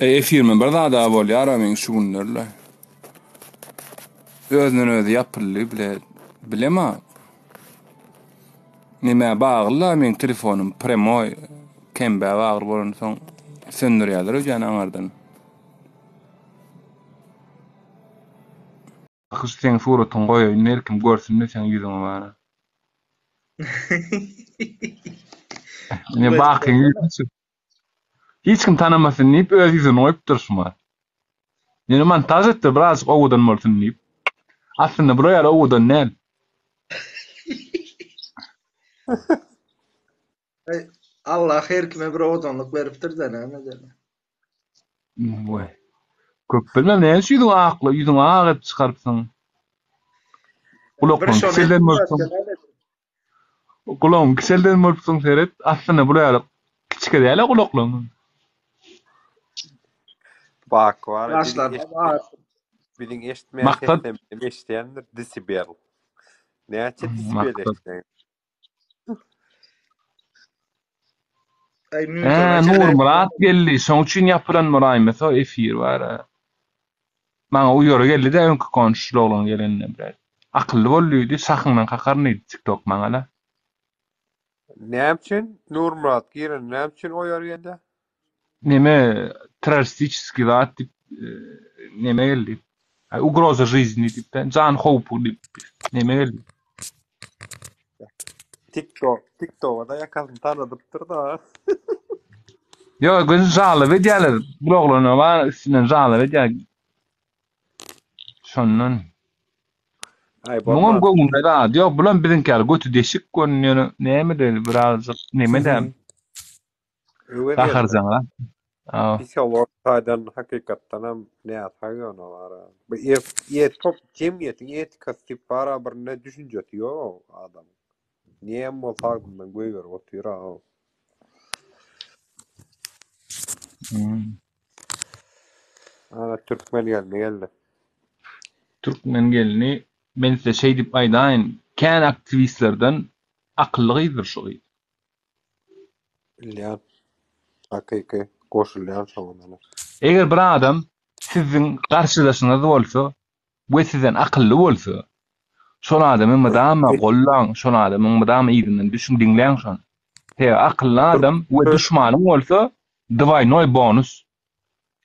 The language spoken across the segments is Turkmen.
Efirme bir daha bolýar men şu günlerle. Özünden özü yapyly bile bilema. Nime bagla men telefonum Premo kembe bagır bolan soň söndürýärler öýän aňardan. Kız sen suratyn goýaýyn nerkim görsünmi sen ýüzüňe bara. Ne bakyn ýüzüňe. Hiç kim tanamasyn diýip öz ýüzüne goýup durşma. Ýene man tazetde biraz owudan bolsun diýip. Aslında buraya owudan näl? Allah her kime bir odanlyk beripdir-de näme dene. Vay. Köp bilmem näme ýüzüň akly, ýüzüň agyp çykarypsyň. Kulakman kiselden bolsun. Kulağım kiselden bolsun seret. Aslında buraya kiçike däl kulaklarım. Bak var. Başlar. Bilin eşitmeyen sesle eşitleyendir desibel. Näçe desibel eşitleyen? Nur Murat geldi. Şoň üçin ýapylan muraýmet o efir bar. Maňa uýary geldi-de öňkü konuşly bolan gelende bir. Akylly bolýardy, sakyňdan kakarnydy TikTok maňa. Näçin Nur Murat giren näçin oýary geldi? Neme terroristический zat dip neme geldi. Угроза жизни dip, can howpu dip. Neme geldi. TikTok'da yakalın tanıdıptır da. Yo, gözü jaly videolar bloglana var, üstünden jaly video. Şondan. Muňam gogunda da, ýok bilen bizinkär götü deşik görünýär. Näme de biraz neme de. Taharjaňa. Psikolog taýdan hakykatdan hem näme taýýany bar. Bu top jemgyýetiň etikasy bara bir ne düşünjeti ýok adam. Näme bolsaňdan goýber otyra. Ana Türkmen geldi. Türkmen gelni men size şey dip aýdaýyn, kän aktivistlerden akyllygydyr şu. Bilýän. Hakyky goşulýan şoňdan. Eger bir adam siziň garşydaşyňyz bolsa, we sizden akylly bolsa, şol adamy madama gollan, şol adamyň madama ýerinden düşün diňleň şon. He akylly adam we düşmanyň bolsa, dwaynoy bonus.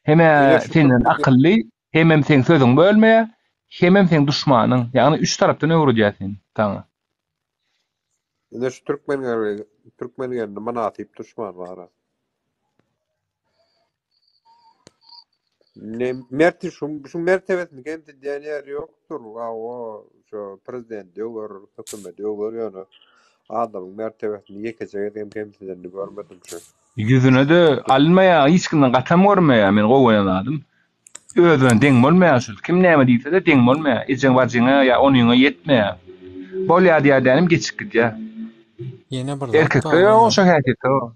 Heme senden akylly, hemem sen sözüň bölmeýär, hemem sen düşmanyň. Ýagny üç tarapdan öwrüdýärsin. Taňa. Ine şu Türkmenlerden mana atyp düşman bar. Ne merti şu mertebetini kendi diýenler ýokdur. O şu prezident diýer, hökümet diýer ýa-ni adamyň mertebetini ýekejek edip kendisini görmedim şu. Yüzüne de almaýa, hiç kimden gatam görmeýär, men gowayan adam. Özüne deň bolmaýar şu. Kim näme diýse de deň bolmaýar. Ejen barjyňa ýa onyňa ýetmeýär. Bolýar diýänem geçip gitýär. Ýene bir erkekler oşa häýet o.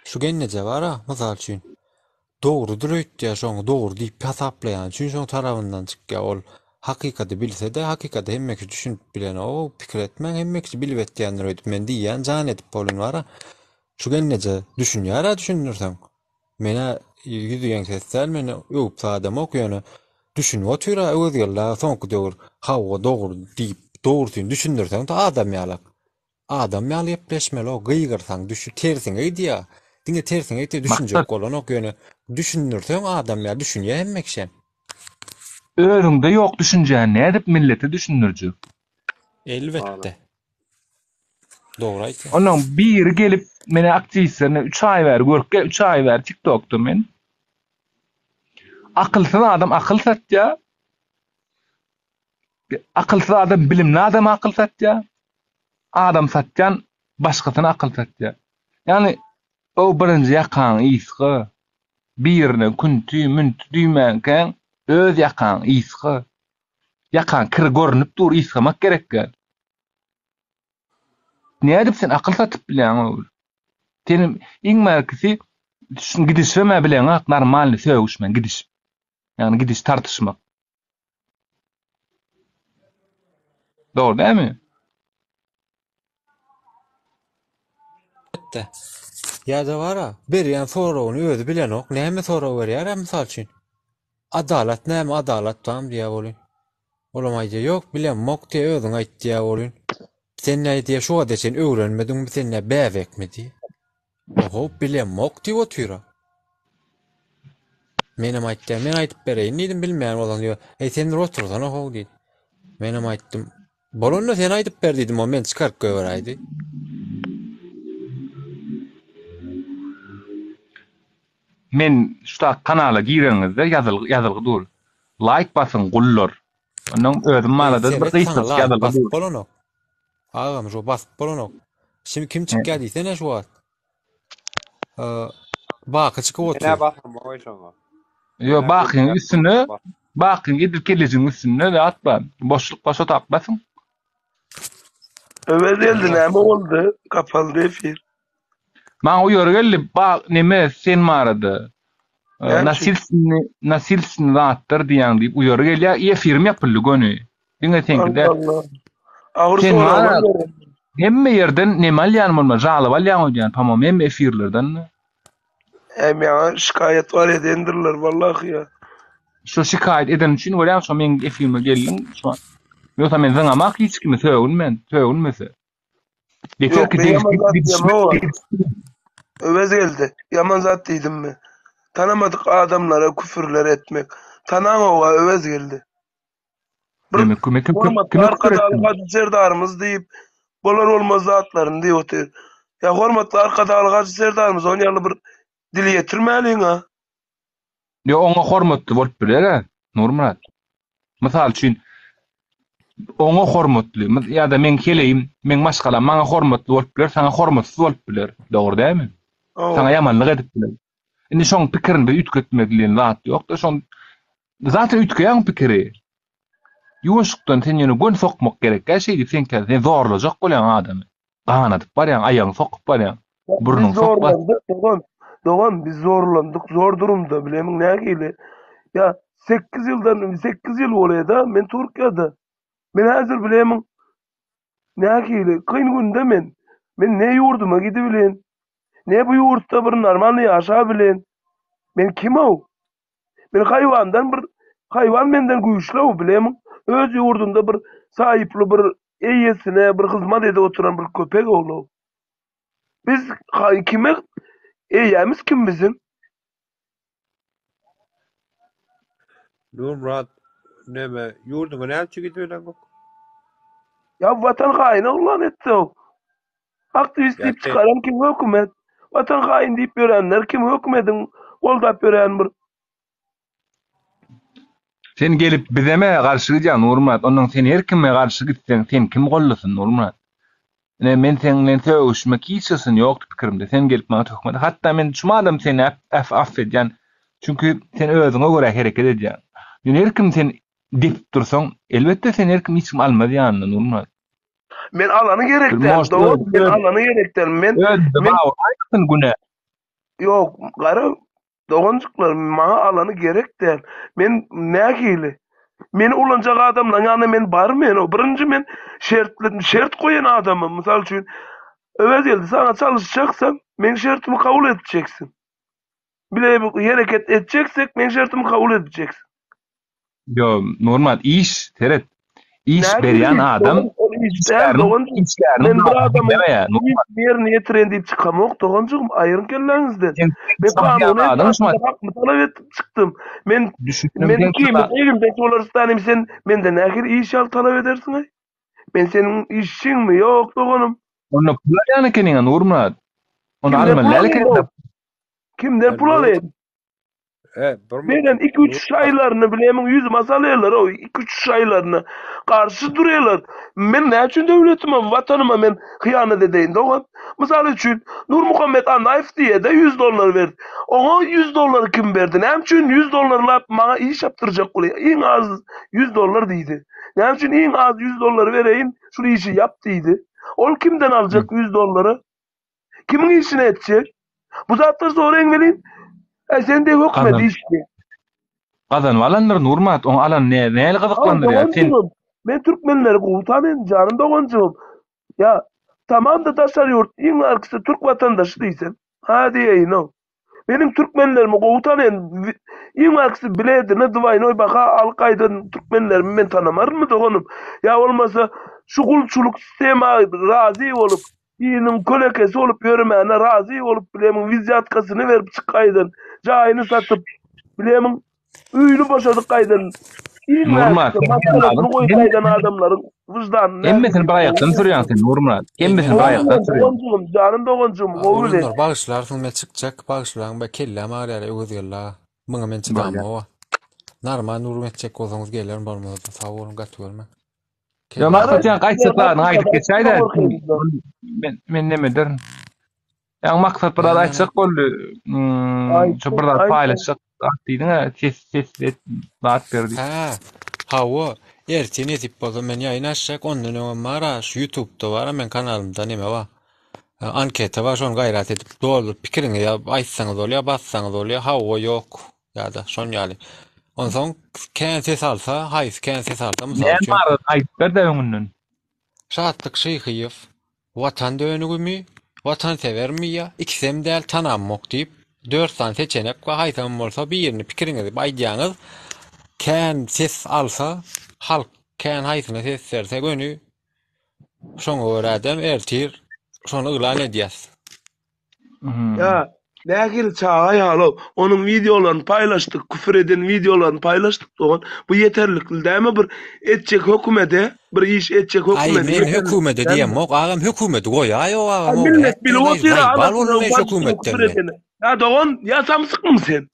Şu genne bar ha, mysal üçin. Dogrudur öýtýär, şoň dogry diýip pasaplaýan üçin şoň tarabyndan çykýar. Ol hakykati bilse-de, hakykati hemmeki düşünüp bilen o pikir etmeň, hemmeki bilip etýänler öýdüp men diýýän, jan edip bolun bar ha. Şu genne düşünýär, düşünürseň. Mene ýüzüň sesler meni öýüp adam okýany. Düşünüp otyra özgürler soňky döwür hawa dogry diýip dogrusyny düşünürseň da adam ýalak. Adam ýaly ýepleşmeli o gyýgyrsaň düşüp tersiň eýdýär. Diňe tersiň eýdi düşünjek bolan okýany. Düşünürseň adam ýa düşünýär hemmekşem. Özüňde ýok düşünjän nädip milleti düşünürjek? Elbetde. Dogry aýtdy. Onuň biri gelip meni aktivistlerine 3 ay ber, görke 3 ay ber TikTok'da men. Akylsyz adam akyl satýar. Akylsyz adam bilimli adam akyl satýar. Adam satýan başgasyna akyl satýar. Yani o birinji ýakan ýysgy. Birine kunty münty diýmänken öz ýakan ýysgy. Ýakan kir görünüp dur ýysgamak gerekkä. Nädip sen akyl satyp bilen ol? Senin iň merkezi gidişme bilen ak normal söwüşmen gidiş. Yani gidiş tartışmak. Doğru değil mi? Elbetde. Ýa-da bara berýän soragyny özü bilenok, näme soragy berýär misal üçin. Adalat näme adalat tam diýä bolýan. Olam aýdy ýok bilenmok diýe özüň aýt diýä bolýan. Sen näde şu da sen öwrenmediň, sen näme bäwekmi diýe. Oho bilenmok diýip otyra. Menem aýtdy, men aýtyp bereýin diýdim bilmeýän bolan diýär. Sen otursan oho diýdi. Menem aýtdym. Bolanda sen aýtyp ber diýdim, o men çykaryp göberäýdi. Men şuta kanala gireňizde ýazylgy dur. Like basın gullar. Onuň özüm malada bir gysdyk ýazylgy dur. Bolanok. Ağam jo bas bolanok. Şimdi kim çykýar diýsen şu wagt. Baky çykyp Ne otur. bakım o şoňa. Yo bakyň üstüne, bakyň edip kelejiň üstüne de atma. Boşluk başa tapmasın. Ömer geldi, näme oldu? Kapalı efir. Maňa uýar geldi, bak neme sen marady. Nasilsin zatlar diýen diýip uýar gelýär. Efir ýapyldy göni. Diňe senkide. Allah. Ağır Sen sonra var- var. Hemme yerden neme alýan bolma, jaly alýan bolýan. Tamam, hem efirlerden. Ya şikayet var edendirler vallahi ya. Şu şikayet eden üçin bolýan, şu men efirime geldim. Şu an. Ýoksa men zaňamak hiç kimi söwünmese. Yeter Yok, ki ben yaman zat değişik diyemem ama. Övez geldi. Yaman zat dedim mi? Tanımadık adamlara küfürler etmek. Tanımağa övez geldi. Demek ki Hormatlı arkada algacı serdarımız deyip bolar olmaz zatların diye otur. Ya hormatlı arkada algacı serdarımız on ýaly bir dili getirmeliň ha. Yo oňa hormatly bolup biler, normal. Mysal üçin oňa hormatly, ýa-da men keleyim, men başgala maňa hormatly bolup biler, saňa hormatsyz bolup biler. Dogry dämi? Saňa ýamanlyk edip biler. Indi şoň pikirini bir ütgetmegiliň zat ýok-da, şoň zaten ütgeýän pikiri. Ýuwaşykdan sen ýene gön sokmak gerek. Şeýdi sen zorlajak bolýan adamy. Ganatyp barýan, aýagyny sokup barýan. Burnuň sokma. Doğan biz zorlandık. Zor durumda bilemin nägili. Ya 8 ýyl bolýar da men Türkiýede. Men häzir bilemin nägili kyn günde men ne ýurduma gidip bilen. Ne bu ýurtda bir normal ýaşa bilen. Men kim o? Men haýwan menden güýçli bilemin. Öz ýurdunda bir saýyply bir eýesine bir hyzmat edip oturan bir köpek ol. Biz kime eýämiz kim bizim? Nurmurat neme ýurduňa näçe gidýärler bu? Ya vatan haýyny ulan etse o. Aktivist diýip Gerçek. çykaran kim hökümet? Vatan haýyn diýip berenler kim hökümetiň goldap beren bir. Sen gelip bizeme garşy gidýän Nurmurat, onuň sen her kime garşy gitsen, sen kim gollasyn Nurmurat? Men seninle söwüşmek hiçsin ýokdy pikirimde. Sen gelip maňa tökmedi. Hatda men şumadam seni affedýän. Çünkü sen özüňe görä hereket edýän. Ýöne her kim sen dip dursaň, elbetde sen her kim hiç kim almaz ýanyna Nurmurat. Men alany gerekden. Doğru, men alany gerekden. Men Aýtyn güne. yok, gara dogancyklar maňa alany gerekden. Men nägili? Meni ulanjak adamlaryň ýanyna men barmyn. O birinji men şert goýan adamym. Mysal üçin öwez geldi sana çalışacaksam men şertimi kabul edeceksin. Bile bir hareket edeceksek men şertimi kabul edeceksin. Yo, normal iş, teret. İş Nägili? berýän adam Men bir adamym bir niýet trendi çykamok dogancygym aýyryn kelläňizden. Men kanuny talap etip çykdym. Men kimim Çolaristan sen menden nähir iş al talap edersiň ay? Men senin işiňmi ýok doganım? Onu pulayan ekeniň Nurmurat. Onu almaly. Kimden pul alýar? Menden 2-3 şaýlaryny bilemin ýüz masalalar o 2-3 şaýlaryny garşy durýarlar. Men näçin döwletime, watanyma men hyýanat edeýin dogan? Mysal üçin Nurmuhammed Anaýew diýe de $100 berdi. Oňa $100 kim berdi? Näçin $100 maňa iş yaptyrjak bolýar? Iň az $100 diýdi. Näçin iň az $100 bereýin, şu işi yap diýdi. Ol kimden aljak $100? Kimiň işine etjek? Bu zatlar soraýan welin. Sen de hökümet işdi. Gazan walandyr Nurmurat, oň alan näle gyzyklandyrýar? Sen men türkmenleri gowtanyn janym dogancym. Ya tamam da taşar ýurt, iň arkysy türk watandaşy diýsen. Ha diyeyim o. Benim Türkmenlerimi kovutanen İmarks'ı bileydi ne dıvayın oy baka Al-Kaida'nın Türkmenlerimi ben tanımarım mı da onum. Ya olmasa şu kulçuluk sistema razı olup iyinin kölekesi olup yürümeyene razı olup bilemin vizyatkasını verip çıkaydın. Cahini satıp bilemin üyünü boşadık kaydın. Nurmat, İmarks'ı maskalasını koy kaydan adamların vicdanını ne emmesini bir ayaktan bileyim. sürüyorsun sen Nurmat. Emmesini bir ayaktan Oğlum sürüyorsun. doğuncum canım doğuncum kovule. Oyunlar bağışlarsın ben çıkacak. Bağışlarsın ben kelle mağaraya uyguyorlar. Bana ben çıkamam Böyle. o. Narman nurum edecek olsanız gelirim barmada. Sağ olun katıyorum. Ya maksat ya kaç sıkladın aydık geçay da men neme derim. Ya maksat bir aytsak boldy. Şu bir paylaşsak diýdiň ha, ses zat berdi. Ha. Hawa. Ertin etip bolsa men ýaýyn açjak. Ondan öňe mara şu YouTube'da bar, men kanalymda neme bar. Anketa var, şonu gayret edip doldurup pikirini ya aýtsaňyz bolýar, bassaňyz bolýar. Hawa ýok. Ýa-da şon ýaly. Ondan soň kän ses alsa, haýsy kän ses alsa mysal Ne üçin. bar aytlar da öňünden. Şatlyk Şyhyýew, watan dönügimi, watan severmi ýa, ikisem däl tanamok diýip 4 tane seçenek we haýsam bolsa birini pikiriňizi aýdýaňyz. Kän ses alsa, halk kän haýsyna ses berse gönü şoňa görä adam ertir, şonu ılan edýäs. Ya nägil çağa ýaly onun videolarını paylaştık, küfür eden videolarını paylaştık dogan. Bu yeterlikli däme bir etjek hökümete, bir iş etjek Ay hökümete. men hökümete diýem, ok agam hökümeti goýa ýok agam. Millet bile otyra bal bolmaýy hökümetden. Ya dogan ya samsykyň sen?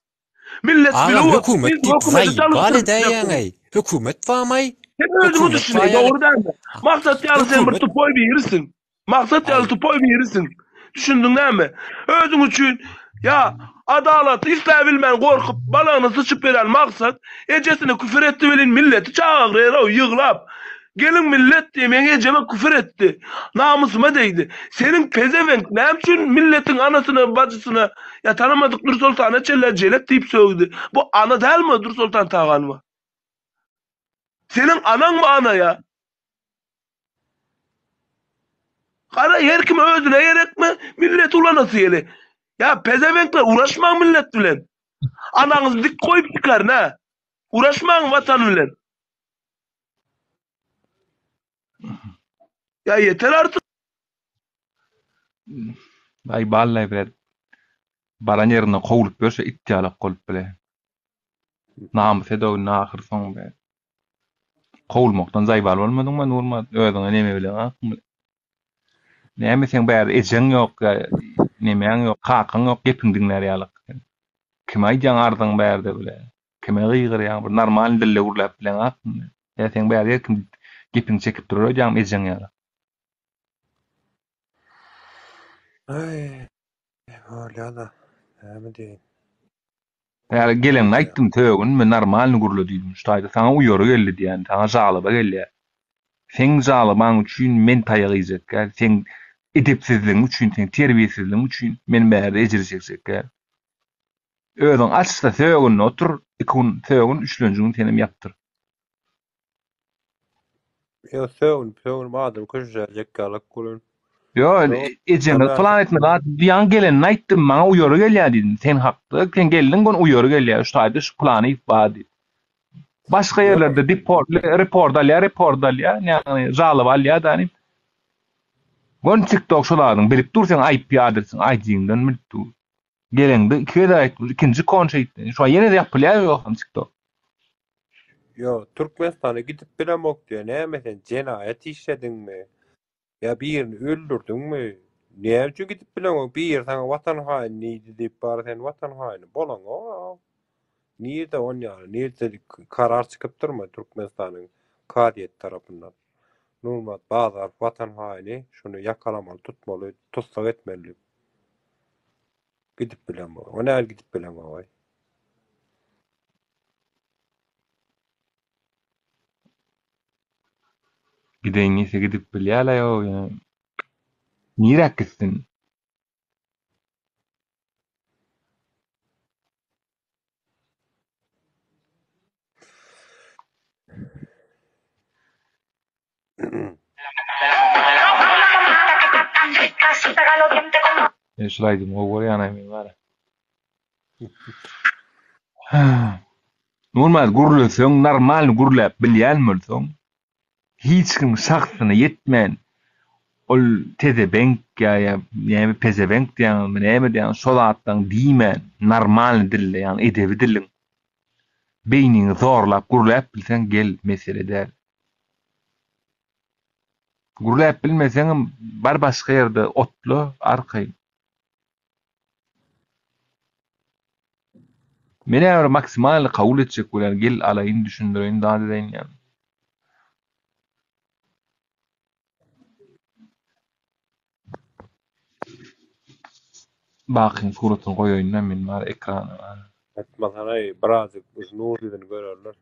Millet bile Agam o hökümet diýip zaýbal edýän ey. Hökümet barmay. Sen özüňi düşünýär, dogry däl. Maksat ýaly sen bir tupoy birsin. Maksat ýaly tupoy birsin. Düşündüň näme? Özüň üçin ya adalat isläbilmän gorkup balanyny sıçyp beren maksat ejesine küfür etdi bilen milleti çağırýar, ýyglap. Gelin millet diye men ejeme küfür etti. Namusyma değdi. Senin pezevenk näme üçin milletin anasyna, bacısyna ya tanamadyk Nur Sultana çelep diýip sögdi. Bu ana dälmi Nur Sultan taganma? Senin anan mı ana ya? Kara her kim özüne gerek mi? Millet ulanası yeli. Ya pezevenkler uğraşmayın millet bilen. Ananızı dik koyup çıkarın ha. Uğraşmayın vatan bilen. Ya yeter artık. Ay ballay bir baran yerine kovulup berse ittiýalak bolup bile. Namys edew nahir soň be. Kovulmakdan zaýbal bolmadyňmy Nurmat? Özüňe neme bilen akmy? Näme sen bäri ejeň ýok, nemeň ýok, kakyň ýok, gepin diňler ýalyk. Kim aýdýan ardyň bärde bile. Kime gyýgyrýan bir normal dille urlap bilen akmy? Ya sen bäri kim gepin çekip durýar, ejeň ýalyk. Ay. Öyle näme diýin? Eğer gelen aýtdym tögün men normal gurla diýdim. Şaýda sana uýary geldi diýen, sana jalyba geldi. Sen jalybaň üçin men taýyk ýyjek. Sen edepsizligiň üçin, sen terbiýesizligiň üçin men bäri ejirjek. Özüň açsa tögün otur, ikun tögün üçlenjigini tenem ýaptyr. Yo söwün madem köşejek galyk gurun. Yo, ejeňi plan etme. Diýen gelen aýtdym, maňa uýary gelýär diýdim. Sen hakly, sen geldin gon uýary gelýär. Şaýda şu plany ifade. Başga ýerlerde report alýar, ýani jalyp alýar da. Gon TikTok şolaryň bilip dursaň aýyp ýadyrsyň, aýdýyndan bilip dur. Gelende iki de aýtdy, ikinji konşeýtden. Şu ýene de ýapylýar ýok TikTok. Yo, Türkmenistana gidip bilemok diýär. Näme sen jenaýat işledinmi? Ya birini öldürdüňmi? Näme üçin gidip bilemok? Bir sana watan haýyny diýip bar sen watan haýyny bolaň o. Niýede on ýaly, niýede karar çykyp durma Türkmenistanyň kadiýet tarapyndan. Nurmat bazar watan haýyny şunu ýakalamaly, tutmaly, tutsak etmeli. Gidip bilemok. O näme gidip bilemok? Gideň ise gidip bilýärler ýok ýa. Nirek gitsin? Casi pega los dientes con Şulaydım, o var yana men var. Normal gurulsaň, normal gurulap bilýänmelsiň, hiç kim şahsyna yetmän ol tezebenk ýa näme pezebenk diýen, näme diýen şol atdan diýmän normal dille, ýani edebi diliň beýnini zorlap gurulap bilseň gel mesele däl. Gurulap bilmeseň bar başga ýerde otlo arkay. Mene bir maksimal kabul etjek bolan gel alaýyn düşündireýin daha edeýin ýa. Bakyn suratyny goýaýyn men bar ekrana bar. Etmezsen birazcık Nuri'den görürler.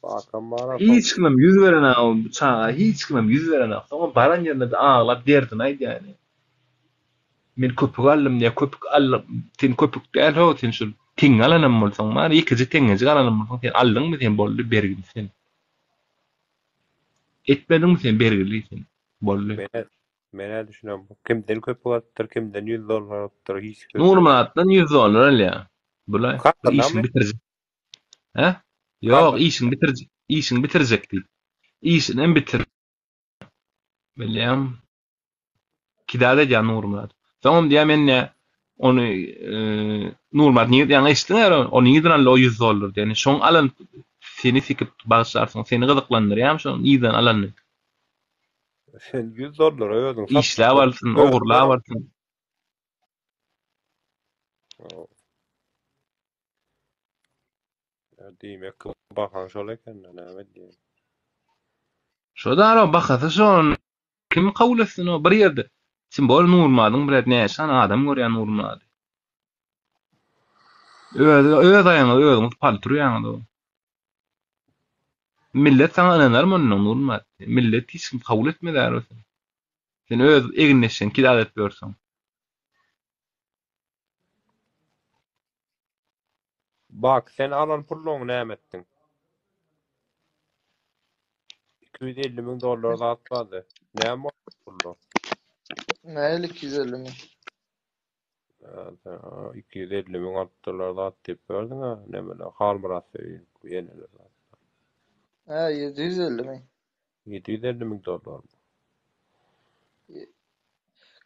Bakan bana Hiç kimem yüz veren ağam çağa, hiç kimem yüz veren ağam. Ama baran yerine de ağlap derdin aydı yani. Men köpük aldım diye köpük aldım. Sen köpük değil ho, sen şu ting alanım bolsaň bar, ikizi tengeci alanım bolsaň sen aldın mı sen boldy bergin sen. Etmedin mi sen bergili sen boldy. Mene düşünüyorum. Kimden köpük attır, kimden $100 attır, hiç köpük. Nurmatdan $100 öyle ya. Bulay. Kartdan İşini mı? bitirecek. He? Yok, işini bitirecek. İşini bitirecek değil. İşini en bitir. Bilýän. Kidade ýa Nurmat. Tamam diýä men ne onu Nurmat niýet ýa eşitdiň ýa onu niýeden aldy o $100 diýeni şoň alan seni fikip bagşarsyň, seni gyzyklandyrýar şoň niýeden alany. Sen $100 öýdüň. İşläp alsyn, ogurlap alsyn. Diýmek bakan şol eken näme diýen. Şo da bakasa şoň kim kabul etsin o bir ýerde. Sen bol Nurmatyň bilet näşan adam görýän Nurmat. Öýe daýanyp öýüňiz palturýaňyz o. Millet sana ananar mı Nurmat? Millet hiç kim kabul etmeder o sen. Sen öz eginleşen kidat etýärsiň. Bak sen alan pulluň näme etdiň? $250,000 atmadı. Näme pullu? Näle 250 mi? 250,000 atdylar da atyp berdiň ha. Näme halmyrasy ýeneler. Ha 750 mi? $750,000.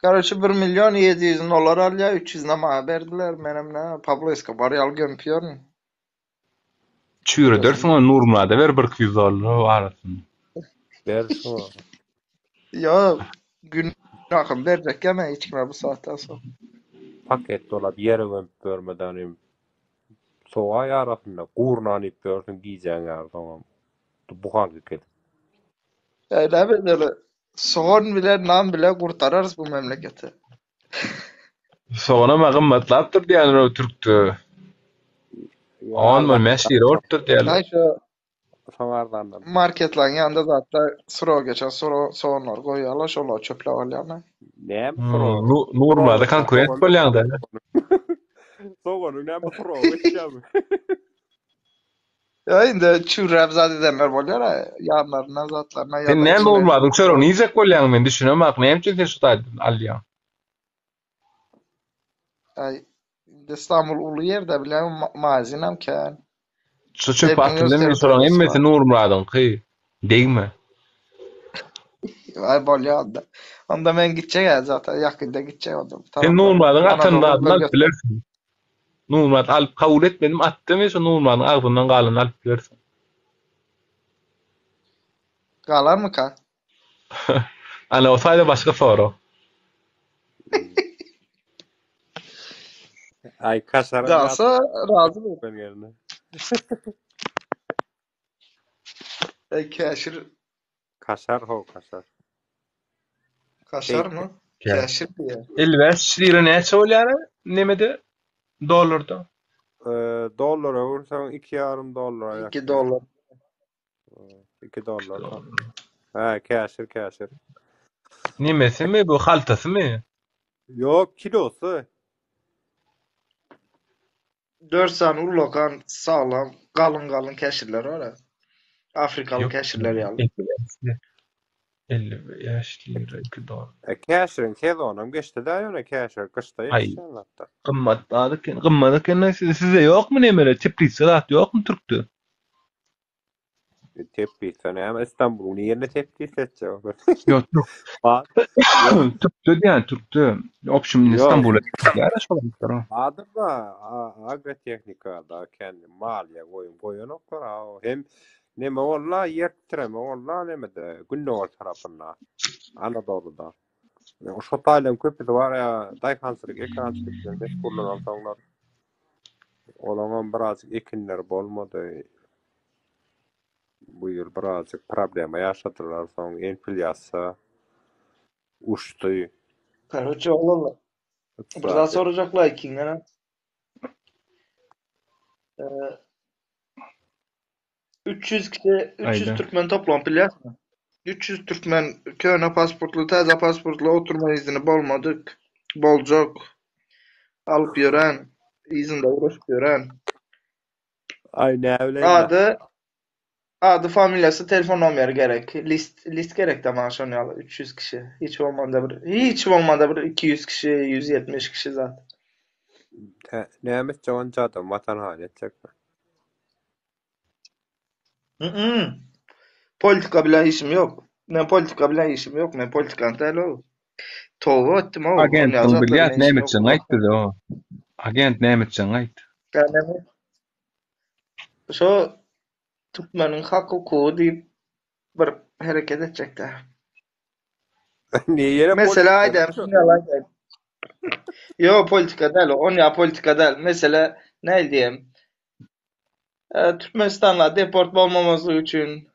Kardeşi 1.700.000 alya 300 nama berdiler menem ne Pablo Escobar yal gömpiyor. Çüre dersin o Nurmat'a ver $200 arasın. Bersin o. Ya gün rakım berjek ama hiç kime bu saatten sonra. Paket dolap ýere gömüp bermeden soğa ýarasynda gurnanyp bersin giýjäň ýar tamam. Bu halky ket. Ne bedeli soğan bile nam bile kurtararız bu memleketi. Soğana maqım matlaptır diýen o Türk'tü. On mı meşhur ortur diýen. Ben şu Samardan marketlerin yanında zaten sıra geçen soğanlar koyuyorlar şolar çöple alyanlar. näme Nurmat'a konkurent bolýanda. Soğanı näme pro geçýärmi? Ya indi çürrep zat edenler bolýar ha yanlarına zatlarına Sen näme Nurmat'yň çöreğini ýyjak bolýan men düşünem bak näme üçin sen şu alýan. Ay İstanbul ulu yerde bile mazinem kan. Şu çöp atynda men soraň emmesi Nurmat'yň ky. Degme. Ay bolýar. Onda men gitjek zaten yakında gitjek onda. Sen Nurmat'yň atynda alyp bilersin. Nurmat alyp kabul etmedim attym ve şu Nurmat'yň agdyndan galan alyp bilersin. Galar mı ka? Ana o saýda başga soru. Ay kasara Galsa razı mı? ben yerine. Kaşır Kasar ho kasar. kaşar mı? Kaşır diye. Elbet lira näçe bolýar? Nemede? Dollarda. Dollara vursan $2,5 $2. $2. Ha, kasir. Nemesi mi bu haltasy mı? Yok, kilosu. 4 tane ulokan sağlam kalın kaşırlar var ya. Afrikalı kaşırlar yani. 50 yaşlı ikidor. Käşirin sezonum geçti da ýöne käşir kışda Ay, ýetişen zatda. gymmatdadyken size ýokmy nemere teplis salat ýokmy türkde? Tepkisi näme İstanbul'un ýerine tepkisi etjek. Ýok, Ba, ýok, türkde diýen türkde. Opşum ýok. İstanbul'a ýara şolar. Adamda agrotehnikada kendi malya goýanoklar hem neme bolla ýertireme bolla nemede Günnöwür tarapynda Anadolu'da. Oşo taýlam köpüdi var ya daýkançylyk, ekançylyk bilen meşgullan alsaňlar. Olaňam biraz ekinler bolmady. Bu ýyl birazjyk problema ýaşadylar soň enflyasiýa uçdy. Короче, oğlum. Burada soracaklar ikingene. 300 kişi, 300 Ayda. Türkmen toplam bilyapsın. 300 Türkmen köne pasportlu, taze pasportlu oturma izni bolmadık. Boljak. Alıp ýören, izinde uğraşıp ýören. Ay näwleýär. Adı, familyası, telefon numara gerek. List gerek de maaşan yalı 300 kişi. Hiç olmadı bir 200 kişi, 170 kişi zaten. Näme joňa adam watan hal etjekmi? Politika bilen işim yok. Men politika bilen işim yok. Men politikan täle o. Towa etdim o. Agent bilen näme için aýtdy o. Agent näme için aýtdy? Yani şo Türkmenin hak hukuku diýip bir hereket etjekler. Niye Mesela aydem, aydem. Yo politika değil o. On ya politika değil. Mesela ne diyeyim? Türkmenistan'la deport olmaması için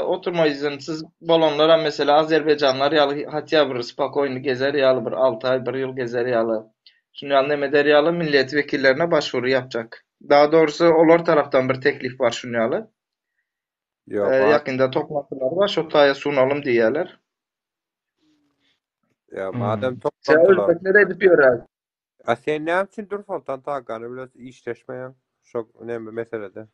oturma izinsiz bolonlara mesela Azerbaycanlar yalı hatya bir spakoynu gezer yalı bir 6 ay bir yıl gezer yalı. Şimdi annem yalı milletvekillerine başvuru yapacak. Daha doğrusu onlar taraftan bir teklif var şunu yalı. Yakında toplantılar var. Şu taya sunalım diyorlar. Ya madem Sen toplantılar. özbekleri edip yörer. Sen ne için durfaltan takanı biraz işleşmeyen çok önemli meselede.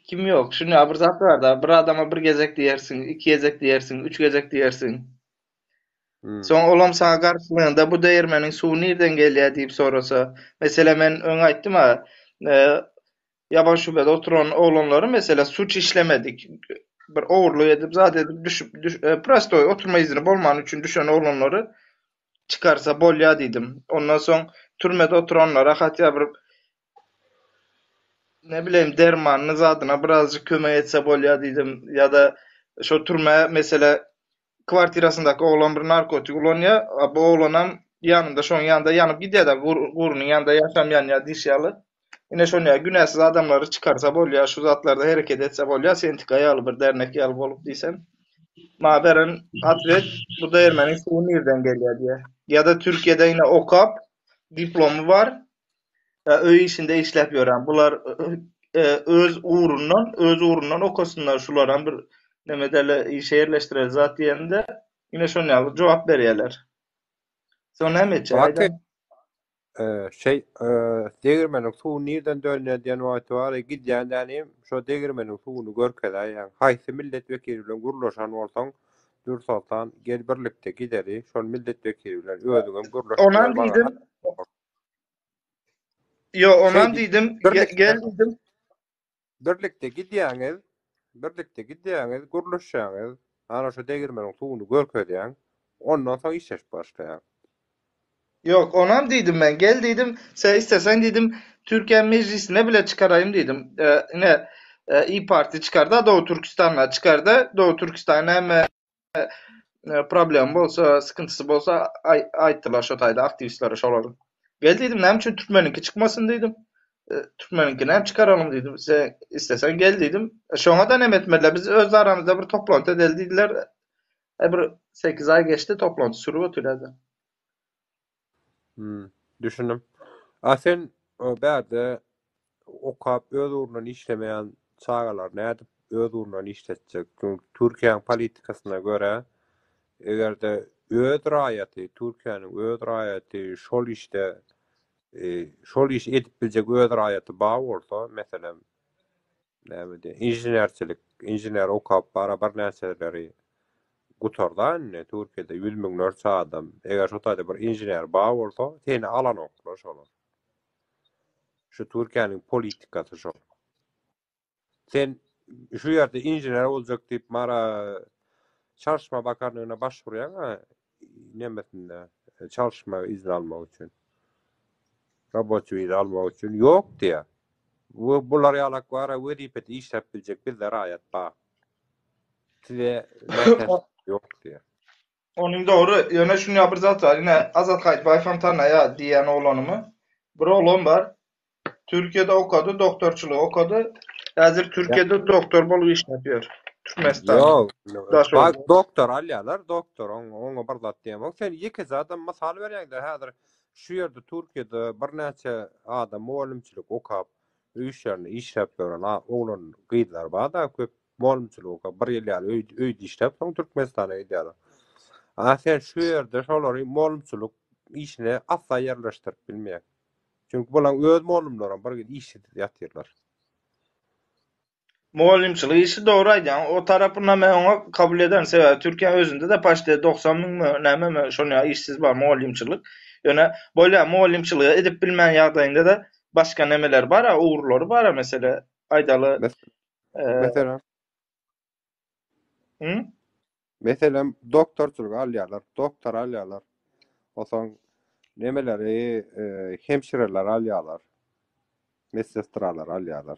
Kim yok? Şunu ya bir zat var da bir adama bir gezek diyersin, 2 gezek diyersin, 3 gezek diyersin. Son olam sana karşılığında bu değirmenin suyu nereden geliyor deyip sorasa. Mesela ben ön aytdım ha. Yaban şubede oturan oğlanları mesela suç işlemedik. Bir oğurluğu edip zaten prosto oturma izni bolman için düşen oğlanları çıkarsa bolya dedim. Ondan sonra türmede oturanlara hatta bir ne bileyim dermanınız adına birazcık kömek etse bolya dedim. Ya da şu türme mesela kvartirasındaki oğlan bir narkotik ulan ya bu oğlanın yanında şunun yanında yanıp gidiyor da gurunun yanında yaşamayan ya diş yalı. Yine şunu ya günahsız adamları çıkarsa bolya şu zatlarda hareket etse bolya sentikaya alı bir dernek yalı bolup diysen. Maberen atret bu değirmenin suyu nereden geliyor diye. Ya da Türkiye'de yine OKAP diplomu var. Öy işinde işlep yoran. Bular öz uğrundan okusunlar şuların bir nemedele işe yerleştirer zat diyende yine şunu yalı cevap veriyorlar. Sonra hem etçe aydan. Degirmenin suyu nereden dönüyor diyen vakti var. Gidýändenim şo degirmenin suyunu görkezä ýa haýsy milletvekili bilen gurlaşan bolsaň dursaltan gel birlikde gideri. Şol milletvekili bilen özüňem gurlaşýar. Onan diýdim. Yo onan diýdim. Gel diýdim. Birlikde gidýäňiz, gurlaşýaňyz. Ana şo degirmenin suyunu görkezýäň. Ondan soň işleş başlaýar. Yok onam dedim ben gel dedim sen istesen dedim Türkiye Meclisi'ne bile çıkarayım dedim. Yine İYİ Parti çıkardı Doğu Türkistan'la çıkardı. Doğu Türkistan'a hem problem olsa sıkıntısı olsa aittiler şu tayda aktivistlere şoların. Gel dedim nem için Türkmeninki çıkmasın dedim. Türkmeninkini hem çıkaralım dedim. Sen istesen gel dedim. Şona da nem etmediler. Biz öz aramızda bir toplantı dediler. Bir 8 ay geçti toplantı sürüp ötüledi. Düşündüm. Sen bäde okap öz uğrundan işlemeyen çağalar nädip öz uğrundan işletjek? Türkiýanyň politikasyna görä egerde öz raýaty, Türkiýanyň öz raýaty şol iş edip biljek öz raýaty bar bolsa, meselem näme diýär, inženerçilik, injener okap bara bir näçeleri gutardan ne Türkiýede 100 miňlerçe adam. Eger şu taýda bir injener bar bolsa, seni alan oklar şolar. Şu Türkiýanyň politikasy şo. Sen şu ýerde injener boljak diýip mara Çalışma Bakanlığına başvuruyan nemesinde çalışma izni almak için. Robotçu izni almak için yok diye. Bular yalak var, veripet iş yapabilecek bir de rayet var. Size yok diye. Onun doğru. Yöne şunu yapır zaten. Yine Azat Kayıt Bayfam Tanrı'ya diyen oğlanımı. Bir oğlan var. Türkiye'de okudu, doktorçuluğu okudu. Hazır Türkiye'de doktor bolu iş yapıyor. Türkmenistan. Yok. Daş Bak oldu. doktor alyalar, doktor. Onu bir zat diyemem. Sen iki zaten masal verýän de hazır şu ýerde Türkiye'de bir näçe adam muallimçilik okap, işlerini iş yapýaran oğlan gyýdlar bar da köp muallimçilik okap, bir ýyl ýaly öýde işlep, soň Türkmenistana gidiyorlar. Sen şu ýerde şolary muallimçilik işine asla yerleştirip bilmeýär. Çünkü bulan öz muallimlaram bir iş ýatyrlar. Muallimçiliği işi doğru aýdýan. O tarapyndan men oňa kabul ederim. Sebäbi Türkiýe özünde de paşda 90 miň näme şonu işsiz bar muallimçilik. Ýöne bolýa muallimçiliği edip bilmän ýagdaýynda da başga nemeler bar, uğurlary bar mesela aýdaly. Mesela Hı? Mesela doktorçuluk alýarlar, doktor alýarlar. Oson nemeleri hemşireler alýarlar. Medsestralar alýarlar.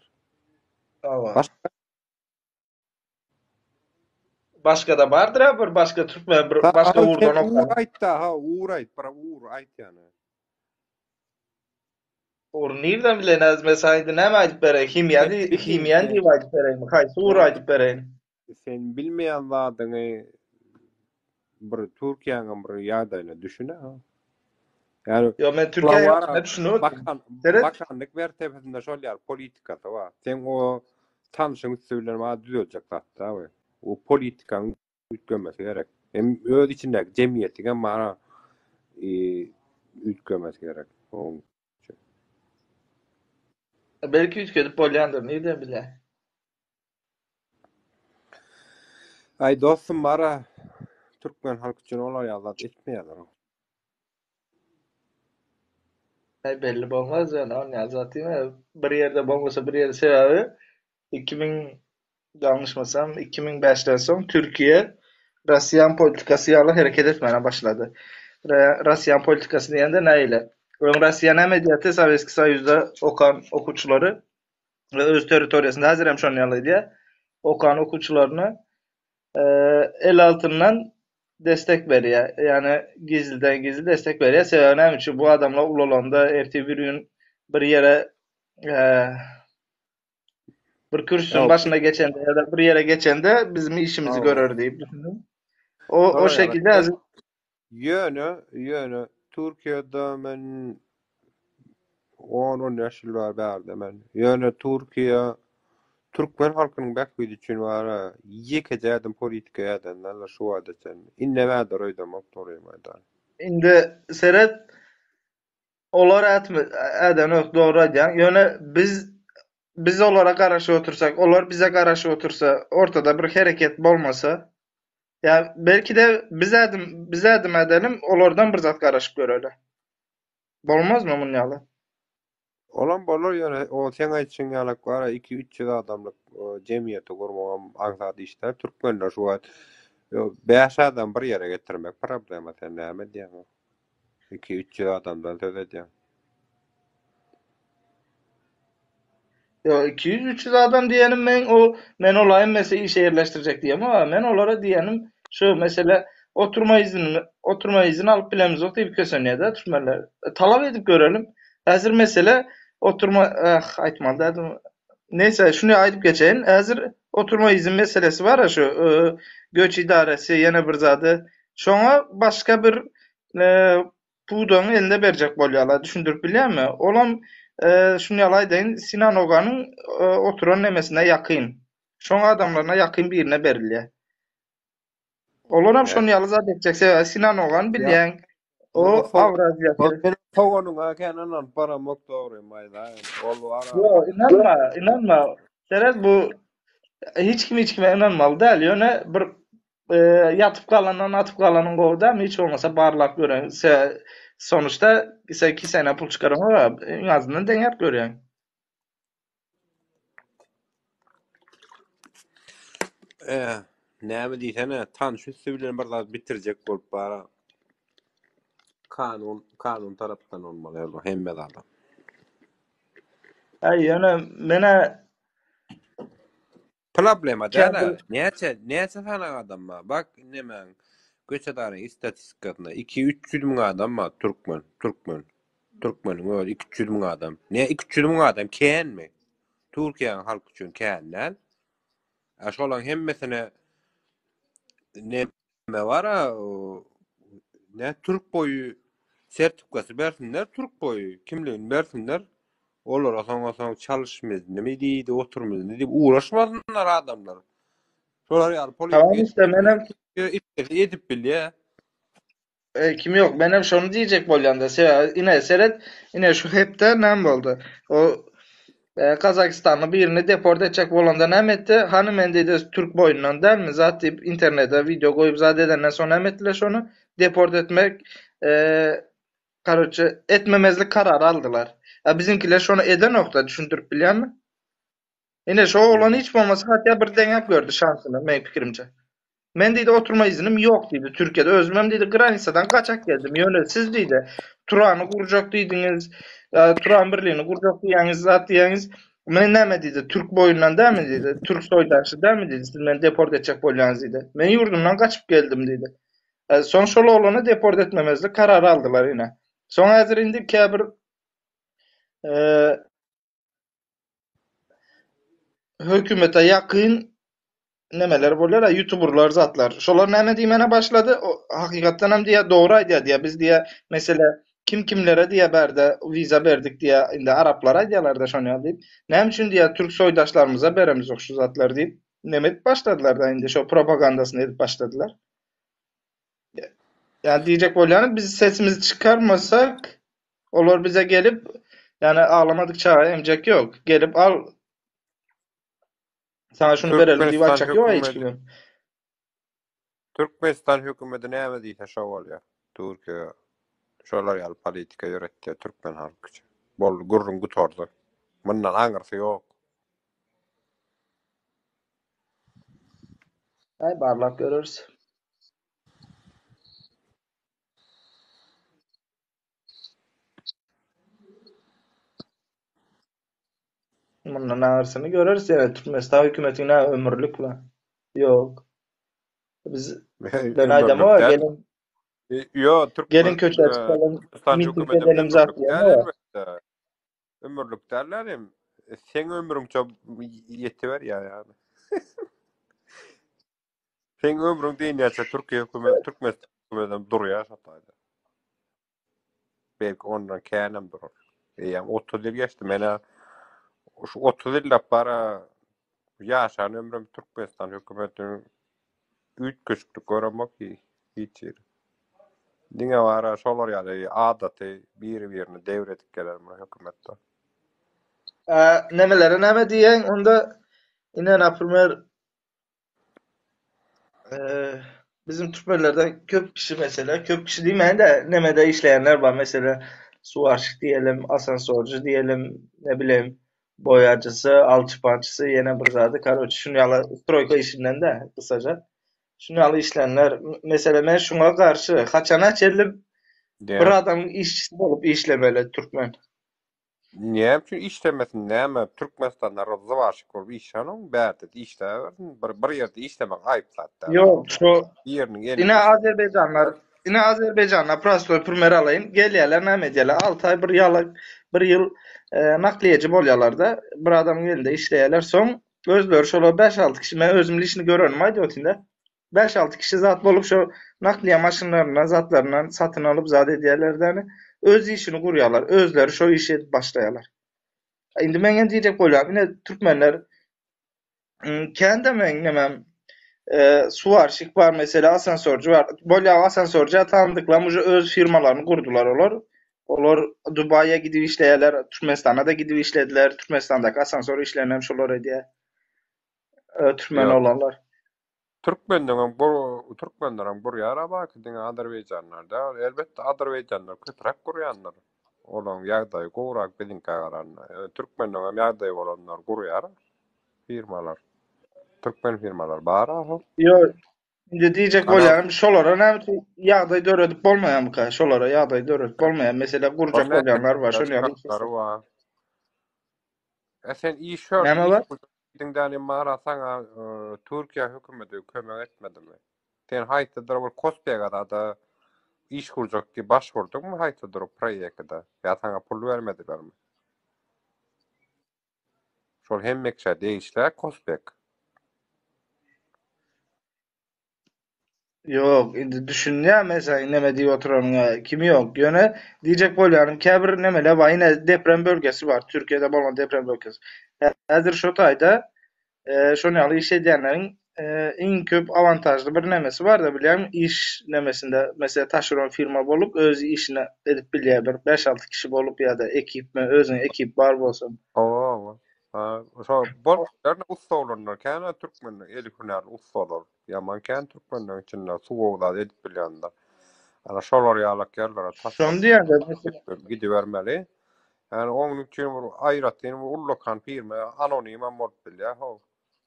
Başka da bardır bir başka Türkmen bir başka uğurdan okuyan. Uğur ayt yani. Uğur nereden bilenez mesela näme aýdyp berýär? Himýan diýip aýdyp berýär. Haýsy uğur aýdyp berýär? Sen bilmeýän zadyny bir Türkiýanyň bir ýagdaýyna düşüne ha. Yani yo men Türkiýe düşünüp bakanlyk mertebesinde şolýar politikasy var. Sen o tanışyň söýlenme düzeljek zatda we o politikaň ütgemesi gerek. Hem öz içindäki jemgyýetiňe mara ütgemesi gerek. Belki ütkedip bolýandyr, nereden bilä? Ay dostum mara Türkmen halk üçin olar ýazat etmeýärler. Belli bolmaz yani onu yazatayım. Bir yerde bolmasa bir yerde sebebi 2000 yanlışmasam 2005'ten son Türkiye Rusiyan politikası ýaly hereket etmeye başladı. Rusiyan politikası diýende näile? Rusiya näme Sowetski Soýuzda okan okuçulary ve öz territoriýasynda hazır hem şonu ýaly okan okuçularyny el altından destek berýär. Yani gizliden gizli destek berýär. Sebebi näme üçin bu adamlar ululanda erti bir gün bir yere bir kürsünün başına geçende ya da bir yere geçende bizim işimizi görür diýip düşündüm. O şekilde Ýöne Türkiýede men 10 ýaşyl bar bärde men. Ýöne Türkiýe Türkmen halkynyň bäkbidi üçin bar ýeke jädem politika ýadanlar şu adaten. Innemädir öýdemek toraýmaýdan. Indi seret olar äden doğru aýdýan. Ýöne biz olara garaşy otursak, olar bize garaşy otursa, ortada bir hereket bolmasa, ya belki de biz edelim, olardan bir zat garaşyp göreler. Bolmaz mı bunun ýaly? Olan bolar ýöne o sen aýtşyň ýalak bar 2-3 adamlyk jemgyýeti gurmagan aňsat işler türkmenler şu wagt 5 adam bir ýere getirmek problema sen näme diýäň? 2-3 adamdan söz edýän. Yo 200-300 adam diýenim men olayım mesela işe yerleştirecek diýem ama men olara diýenim şu mesela oturma izni alıp bilemiz yok diýip kösenýär Türkmenler. Talap edip görelim. Hazır mesela oturma aýtmadım. Neyse şunu aýdyp geçeýin. Hazır oturma izin meselesi var ya şu göç idaresi ýene bir zady. Şoňa başga bir puwdan elinde berjek bolýarlar. Düşündürüp bilýärmi? Olam şunu ýalaýdyn Sinan Oganyň oturan nemesine ýakyn. Şoňa adamlaryna ýakyn birine berilýär. Olar hem şonu ýaly zat edecek. Sinan Ogan bilýän. O Awraziýa. Togonyň akenanan para moktory maýda. Yo, inanma. Serhat bu hiç kime inanmalı değil. Yöne bir yatıp kalandan atıp kalanın kovda mı hiç olmasa barlak gören. Sonuçta 2 sene pul çıkaran var. En azından denger görüyorsun. Näme diýsene, tanış üstü bilen bir zat bitirecek bolup bara. Kanun tarapdan olmaly ýa-da hemme adam. Yöne mene Problema kendi da näçe sana adam ba. Bak nemen göçedary istatistikasyna 2-300 müň adam ba Türkmen öyle 200 müň adam. Ne 200 müň adam kenmi? Türkiýe halky üçin kenden. Şolan hemmesine neme var ne Türk boyu sertifikasy bersinler, Türk boyu kimligini bersinler. Olar asan çalışmaz. Neme diýdi, oturmaz. Ne diýip uğraşmasınlar adamlar. Şolar ýaly tamam politika işte menem edip bilýär. kim yok. Benim şunu diyecek bolyanda. Yine Serhat yine şu hepte nem oldu. O Kazakistanlı birini deport edecek bolanda nem etti. Hanım endiydi Türk boyundan değil mi? Zaten internete video koyup zaten edenden sonra nem ettiler şunu. Deport etmek etmemezlik kararı aldılar. Bizimkiler şunu eden nokta düşündürüp biliyor musun? Yine şu olan hiç olmasa hatta bir deneyip gördü şansını benim fikrimce. Men dedi oturma iznim yok dedi Türkiye'de. Özmem dedi Granisadan kaçak geldim. Yönetsiz dedi. Turan'ı kuracak dediniz. Turan birliğini kuracak diyeniz zat diyeniz. Men neme dedi Türk boyundan değil mi dedi. Türk soydaşı değil mi dedi. Siz beni deport edecek bolyanız dedi. Men yurdumdan kaçıp geldim dedi. Son şolu olanı deport etmemezlik kararı aldılar yine. Son hazır indi ki bir hükümete yakın nemeler bolýar, YouTuberlar zatlar. Şolar näme diýmene başlady? Hakykatdan hem diýe dogry aýdýar. Biz diýe mesele kimlere diýe berde viza berdik diýe indi Araplara aýdýarlar da şonu diýip. Näme üçin diýe Türk soýdaşlarymyza beremiz şu zatlar diýip nemet başladylar da indi şo propagandasyny edip başladylar. Yani diyecek bolýany biz sesimizi çıkarmasak olar bize gelip yani ağlamadıkça emcek yok. Gelip al sana şunu verelim diýip açak yok hiç kim. Türkmenistan hökümeti näme diýse şo bolýar. Türkiýe şolar ýaly politika ýöretdi Türkmen halky üçin. Bol gurrun gutordy. Mundan aňyrsy ýok. Ay barlap görürüz. Mundan aňyrsyny görürüz. Yani Türkmenistan hökümetine ömürlük mi? Yok. Biz ben aýdam ama gelin Yo, gelin köçe çıkalım. Miting edelim zaten ama. Ömürlük derlerim. Sen ömrüm çok yetiver ya yani. Sen ömrüm deýinýärse Türkiýe hökümeti Türkmenistan hökümetinden durýar sataydı. Belki ondan käänem durur. Yani 30 ýyl geçdi mene şu 30 ýyl bara ýaşan ömrüm Türkmenistan hökümetiniň ütköçlük göremek hiç ýeri. Diňe bara şolar ýaly adaty biri-birini devredip gelen hökümetde. Nemelere näme diýen onda inen apyrmer bizim Türkmenlerden köp kişi mesela köp kişi diýmeýän de nemede işleýänler bar mesela suwaşyk diýelim, asansörcü diýelim, ne bileyim boyacysy, alçıpançysy ýene bir zady karoç şunu ýaly stroyka işinden de kısaca şunu ýaly işlenler mesela men şuna garşy haçana çelim bir adam işçisi bolup işlemeli Türkmen. Niye? Çünkü işlemesin näme Türkmenistan'da rozavaşyk bolup işlanyň bäde işlebersin bir ýerde işlemek aýyp zatda. Yok şu Ýeriniň Ine Azerbaycanlar prastoy primeri alayım. Gelýärler näme diýerler 6 ay bir ýyl nakliýeji bolýarlar da bir adamyň elinde işleýärler. Soň özleri şola 5-6 kişi men özümle işini görürüm aýdy otinde. 5-6 kişi zat bolup şu nakliýe maşynlaryny zatlaryny satyn alyp zat edýärler öz işini gurýarlar. Özleri şo işe başlaýarlar. Indi men diýjek bolýar, ine türkmenler kende men nemem suwaşyk bar mesela asansörcü var. Bolýa asansörcü tanıdyklar öz firmalaryny gurdular olar. Olar Dubaýa gidip işleýärler, Türkmenistana da gidip işlediler. Türkmenistandaky asansör işlerini şolar edýär. Türkmen olanlar. Türkmenlerin buraya araba gidin Azerbaycanlarda elbette Azerbaycanlar köpürek kuryanlar. Olan ýagdaý gowrak bilinkä garanna. Türkmenlerin ýagdaý bolanlar gurýar firmalar. Türkmen firmalar bar ha. Yo, indi diýjek Ana bolýarym, şolara näme ýagdaý döredip bolmaýanmy? Şolara ýagdaý döredip bolmaýan. Mesela gurjak örnek bolýanlar bar, şonu ýaly çıkartları var. Sen işör näme iş bar? gidingden mara sana Türkiye hökümeti kömek etmedi mi? Sen haytadır bir Kospega'da da iş kuracak diye başvurdun mu haytadır o projekte? Ya sana pul vermediler mi? Şol hemmekçe değişler Kospeg. Yok, indi düşünýär mesela näme diýip oturanyňa kimi yok. Ýöne diýjek bolýarym, käbir nemeler bar, ýine deprem bölgesi bar, Türkiýede bolan deprem bölgesi. Häzir şo taýda şonu ýaly iş edýänleriň iň köp avantajly bir nemesi bar da bilýärmi? İş nemesinde mesela taşeron firma bolup öz işini edip bilýär, bir 5-6 kişi bolup ýa-da ekipmi, özüň ekip bar bolsa. Oo. Ha, so bollarna usta olanlar kana Türkmen eli hüner usta olur. Yaman kan Türkmenler içinde suwuda edip bilýänler. Ana şolar ýalak yerlere Şonu taşlar diýär mesela. gidivermeli. Yani onun için ayratyn ullokan firma anonim bolup bilýär ho.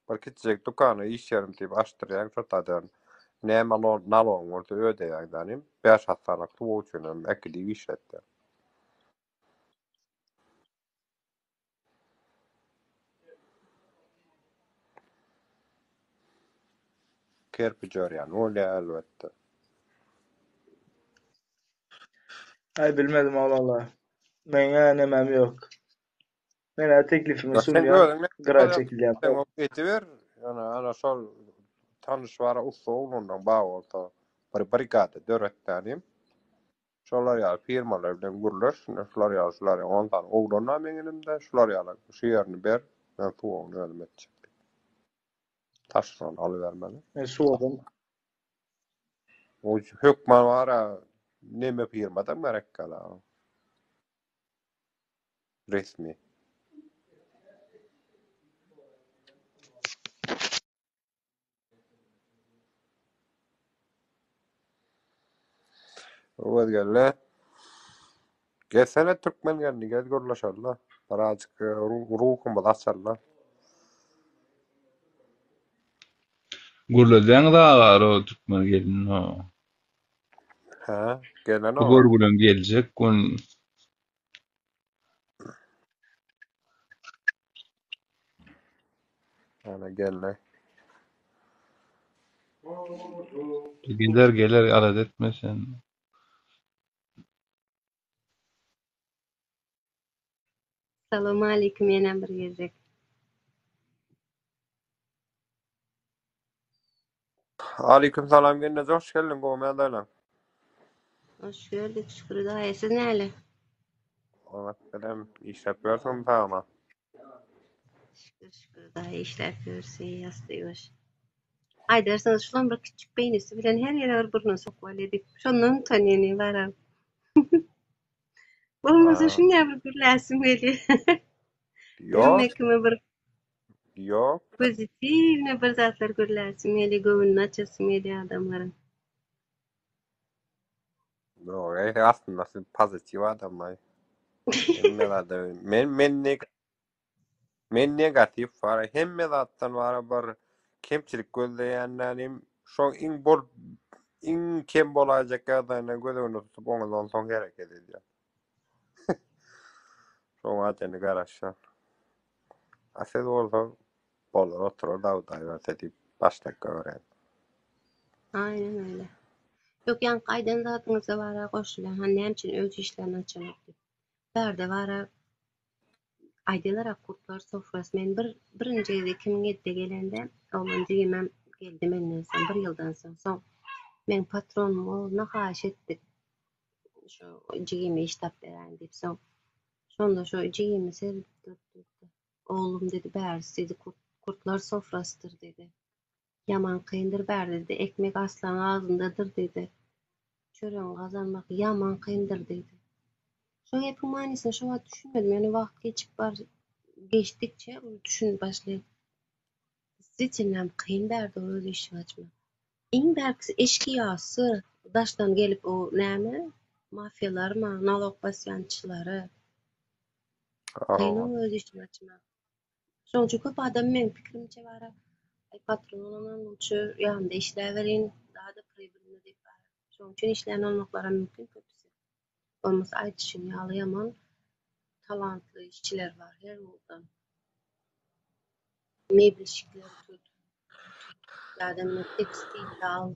Bir kiçik dukany iş yerim diýip açdyrýan şotadan. Näme nalon bolsa ödeýärdinim. 5 haftalyk tuw üçin ekili işletdi. Kerpiçör yani öyle elbette. Ay bilmedim Allah. Meňe nemem yok. Mene teklifimi Ya sen sunýan, gördün gyra ne? çekilýän. Sen o etiver. Yani ana şol tanış bara usta oğlundan bağ olsa bir brigada döretdenim. Şolar ya firmalar bilen gurulur. Şolar ya ondan oğlundan meňelimde şolar ya şu ýerini ber. Ben tuğunu ölmetçi. Taşran alıvermeli. Suwdum. O hökman bara neme firmadan merekkala. Resmi. O gelle. Gelsene Türkmen geldi, gel görüşürler. Birazcık ruhum bulaşırlar. Gurladan da var o Türkmen gelin o. He, gelen Bu o. gorgulan gelecek gün Yani gelle. gelir alet etmesen. Assalamu alaikum yana bir gezek. Aleyküm selam gene hoş geldin goğmaya daylan. Hoş gördük şükür daha. Siz näle? Ona kadar iş yapıyorsun tamam. Şükür daha işler görse yastıyoruz. Ay derseniz şulan bir küçük beynisi bilen her yere burnu sokval edip. Şondan tanıyeni var. Olmasa şunu ya bir gürlesim geliyor. Yok, Emmekime bir yok. pozitif ne bir zatlar gürlesim geliyor. Gövünün açasım geliyor adamların. Yok, aslında siz pozitif adam var. Men negatif var. Hem zattan var bir kemçilik gözleyenlerim şu in kem bolacak adayna gözünü tutup ondan son gerek ediyor. Şu adını garaşlar. Asıl olsa bolur oturur davudayı edip başlık öğren. Aynen öyle. Yok yani kaydan zatınıza vara koşulan. Hani hem için öz işlerini açamak. Berde vara aydalar kurtlar sofrası. Men birinci kim gedde gelende olunca yemem geldi menden son bir yıldan son men patronum olna haş etdik. Şu jigimi iştap beren dip son. Şonda şu jigimi serip durdu. Oğlum dedi bärs dedi kurtlar sofrasıdır dedi. Yaman kıyındır bär dedi. Ekmek aslan ağzındadır dedi. Çören kazanmak yaman kıyındır dedi. Şu hepin manisini şova düşünmedim. Yani vakit geçtikçe düşün başlayıp Ziçinlem kıyın berdi öz işini açmak. İň berkisi eşkıyasy, daşdan gelip o näme? Mafyalar mı, nalog basýançylary, kıyın öz işini açmak. Şoň üçin köp adam meň pikirimçe bara, patron bolan bolçu ýanynda işläwerin, daha da pribylny diýip bara. Şoň üçin işlerini almaklara mümkin köpüsi. Olmasa aýdyşyň ýaly ýaman talantly işçiler bar her ýoldan. Mebel şikleri tut, ýa-da tekstilde al,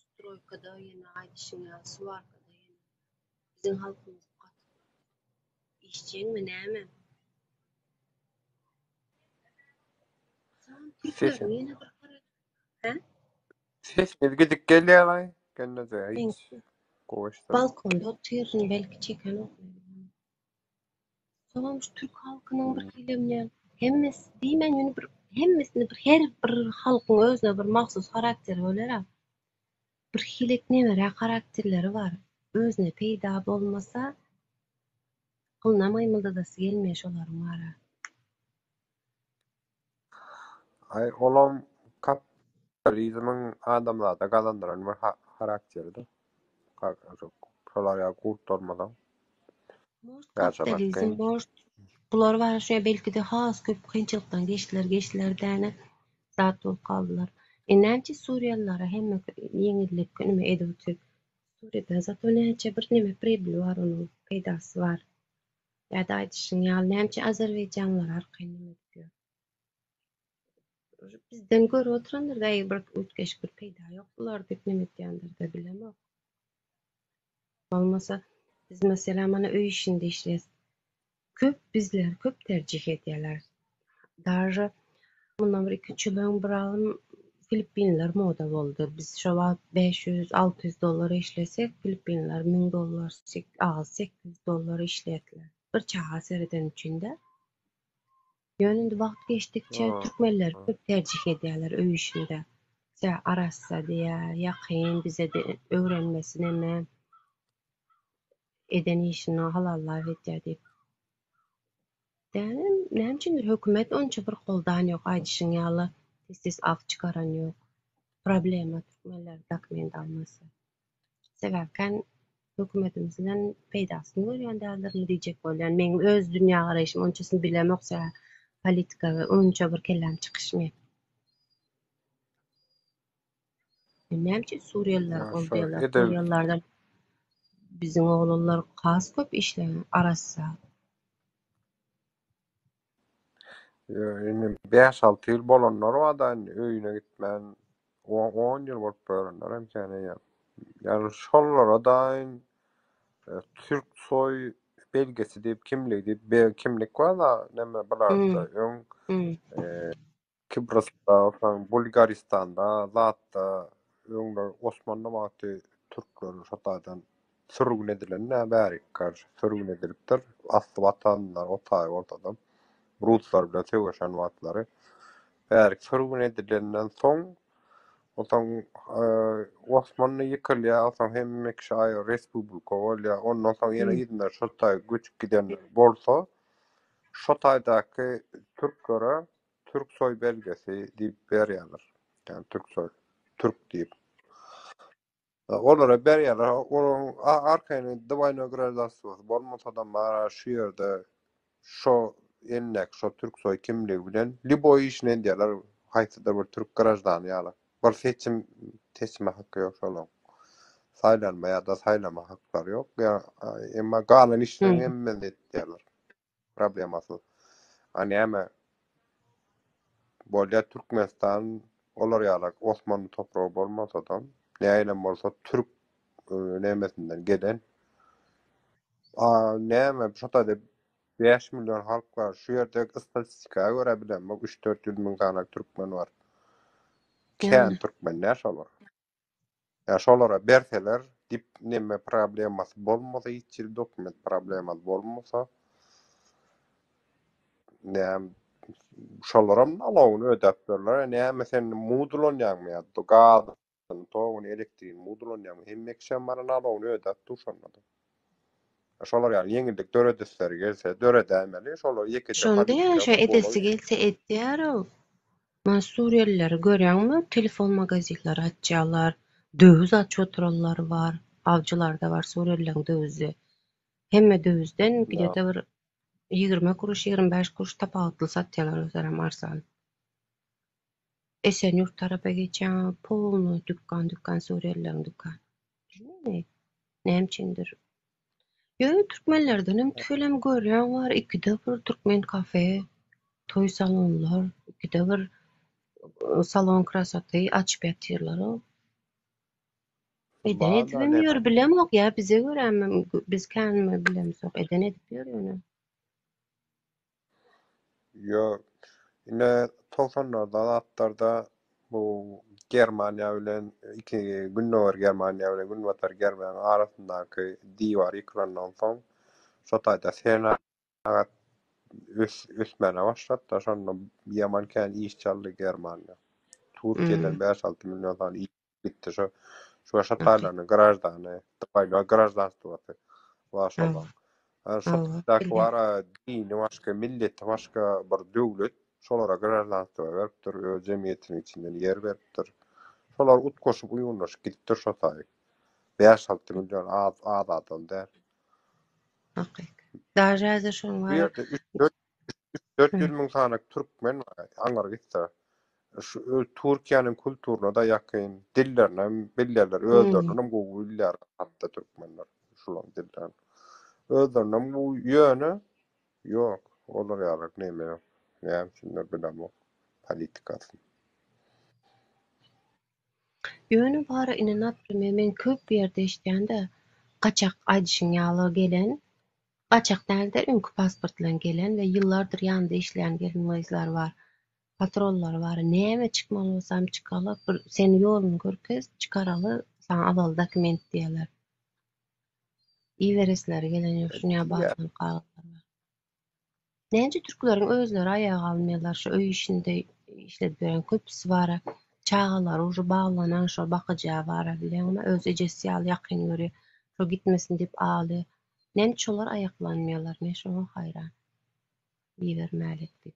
stroykada ýene aýdyşyň ýaly suwarkada ýene. Biziň halkymyz işçiňmi näme? Sen Türklerden ýene bir kara. He? Ses gidip gelýär, gelmedi hiç. Goşda. Balkonda oturýarsyn, belki çeken okuyýar. Soňam şu Türk halkynyň bir kilemden hemmesi diýmen ýöne bir hemmesini bir her bir halkyň özüne bir mahsus karakteri bolar. Bir hilek nämere karakterleri bar. Özüne peýda bolmasa kılnamaýmyldadasy gelmeýär şolaryň bara. Ay olam kapitalizmin adamlarda kazandıran bir karakterdi. Şolar ya kurtarmadan. Kapitalizm, bular var şöyle belki de has köp kynçylykdan geçtiler däne zat bolup kaldylar. Näçe Suriýalylara hemme ýeňillik nime edip Suriýada zat näçe bir nime problem bar, onuň peýdasy bar. Ýa-da aýdyşyň ýaly näçe Azerbaýjanlylar arkaý nime diýýär. Bizden görüp oturanlar da bir ütkeş bir peýda ýok bular diýip nime diýendir de bilemok. Olmasa biz mesela mana öý işinde işleýäs. Bizler köp tercih edýärler. Darja bundan bir 2-3 ýyl buralym Filipinler moda boldy. Biz şo wagt $500-600 işlesek, Filipinler $1000, $800 işletdiler. Bir çağa sereden içinde. Ýöne wagt geçdikçe türkmenler köp tercih edýärler öý işinde. Sen arassa diýä, ýakyn bize de öwrenmesi näme eden işini halallap edýär diýip. Näme üçindir hökümet onça bir goldan ýok, aýdyşyň ýaly tez af çykaran ýok. Problema türkmenler dokument almasy. Sebäpken hökümetimizden peýdasyny görýän däldirmi diýjek bolýan. Men öz dünýä garaşym onçasyny bilemoksa politikaga onça bir kelam çykyşmaýar. Näme üçin Suriýalylar goldaýarlar? Suriýalylardan biziň oglanlar has köp işleýän arassa. Ýöne 5-6 ýyl bolanlar wadan öýüne gitmän 10 ýyl bolup berenler hem sene ýa. Ýani şollara daýyn Türk soy belgesi diýip kimlik bar da näme bularda öň Kiprosda, Bulgaristan'da, zatda öňler Osmanlı wagty Türkler şotadan sürgün edilenler bäri karşı sürgün edilipdir. Asly watanlar otay ortadan. Ruslar bilen söwüşen wagtlary. Bäri sürgün edilenden soň otaň Osmanlı ýykylýar, otaň hemme kişi respublika bolýar. Ondan soň ýene ýygyndar şotay güç gidenler bolsa, şotaydaky türklere Türk soy belgesi diýip berýärler. Yani Türk diýip. Olara berýärler. Onun arkaýyny dywayna gradasiýasy bolmasa da mara şu ýerde şo ennek şo Türk soy kimligi bilen liboy işini edýärler. Haýsydyr bir Türk grajdany ýaly. Bir seçme hakkı ýok şolaň. Saýlanma ýa-da saýlama hakkary ýok. Emma galan işlerini hemme edýärler. Problemasy. Näme bolýar Türkmenistan olar ýaly Osmanlı topragy bolmasa da näýle bolsa Türk nämesinden gelen näme şotada 5 milyon halk var. Şu ýerde statistikaga görä bilen 3-4 milyon gana türkmen var. Kän türkmenler şolar. Ya şolara berseler dip näme problemasy bolmasa, hiç dokument problemasy bolmasa näme şolaram alawyny ödäp berler. Näme sen mudulanýarmy ýa-da gaz, togun, elektrik mudulanýarmy hemme kişi maran alawyny ödäp duşanmady. Şolar ýaly ýeňildik döredesleri gelse döredämeli, şolar ýekide Şonda ýa politika şo edesi bolup gelse edýär o. Man Suriyelileri görýärmi? Telefon magazitleri açýarlar. Döwüz açyp oturallar var. Avcılarda var Suriyelilerin döwüzi. Hemme dövüzden gidede bir 20 kuruş 25 kuruş tapawutly satýarlar özlerem arsan. Esenyurt tarapa geçen polny dükkan Suriyelilerin dükkan. Bilmem nämçindir. Ýöne türkmenlerdenem tüfelem görýän var. Ikide bir türkmen kafe, toy salonlar, ikide bir salon krasaty açyp ýatyrlar o. Eden edip Bada ne? ýör bilemok ya bize görämi biz kändime bilemsok eden edip ýör ýöne. Yo, yine 90'larda, atlarda bu Germania bilen iki Günnower Germania bilen Günwatar Germania arasyndaky diýwar yıkılandan soň şo taýda sena üsmene başlatdy. Şonda ýaman kän iş çaldy Germania. Türkiýeden 5-6 milyon tane iş gitdi. Şu şataýlaryň garajdany, taýla garaždanstwo başlamak. Şotak wara dini başga milleti başga bir döwlet şolara garaždanstwo beripdir, öz jemgyýetiniň içinden ýer beripdir. Şolar utgoşup uýunlaşyp gitdir şotaý. 5-6 milyon az adam der. Dajaza şoň Bu var. ýerde 400 000 sanaky türkmen aňar gitdi. Şu Türkiýanyň kulturyna da ýakyn, dillerine bilýärler, özleriniň bu bilýär hatda türkmenler şolaň dilden. Özleriniň bu ýöne ýok, olar ýaly näme ýok. Näme şunlar bilemok politikasy. Ýöne bara inanap men köp ýerde işleýände gaçak aýdyşyň ýaly gelen, gaçak däldir öňkü pasport bilen gelen we ýyllardyr ýanynda işleýän gelinmezler var. Patronlar var. Näme çykmaly bolsam çykaly, bir sen ýoluny görkez, çykaraly, sana alal dokument diýerler. Iweresler gelen ýok, şuňa baglan kagazlar var. Näçe türkleriň özleri aýaga almaýarlar, şu öý işinde işledip beren köpüsi bar. Çağalar uje baglanan şo bakıja bar bilenmi, öz ejesi ýaly ýakyn görýär. Şo gitmesin dip aly. Näçe şolar aýaklanmaýarlar, men şoňa haýran. Iwermälik dip.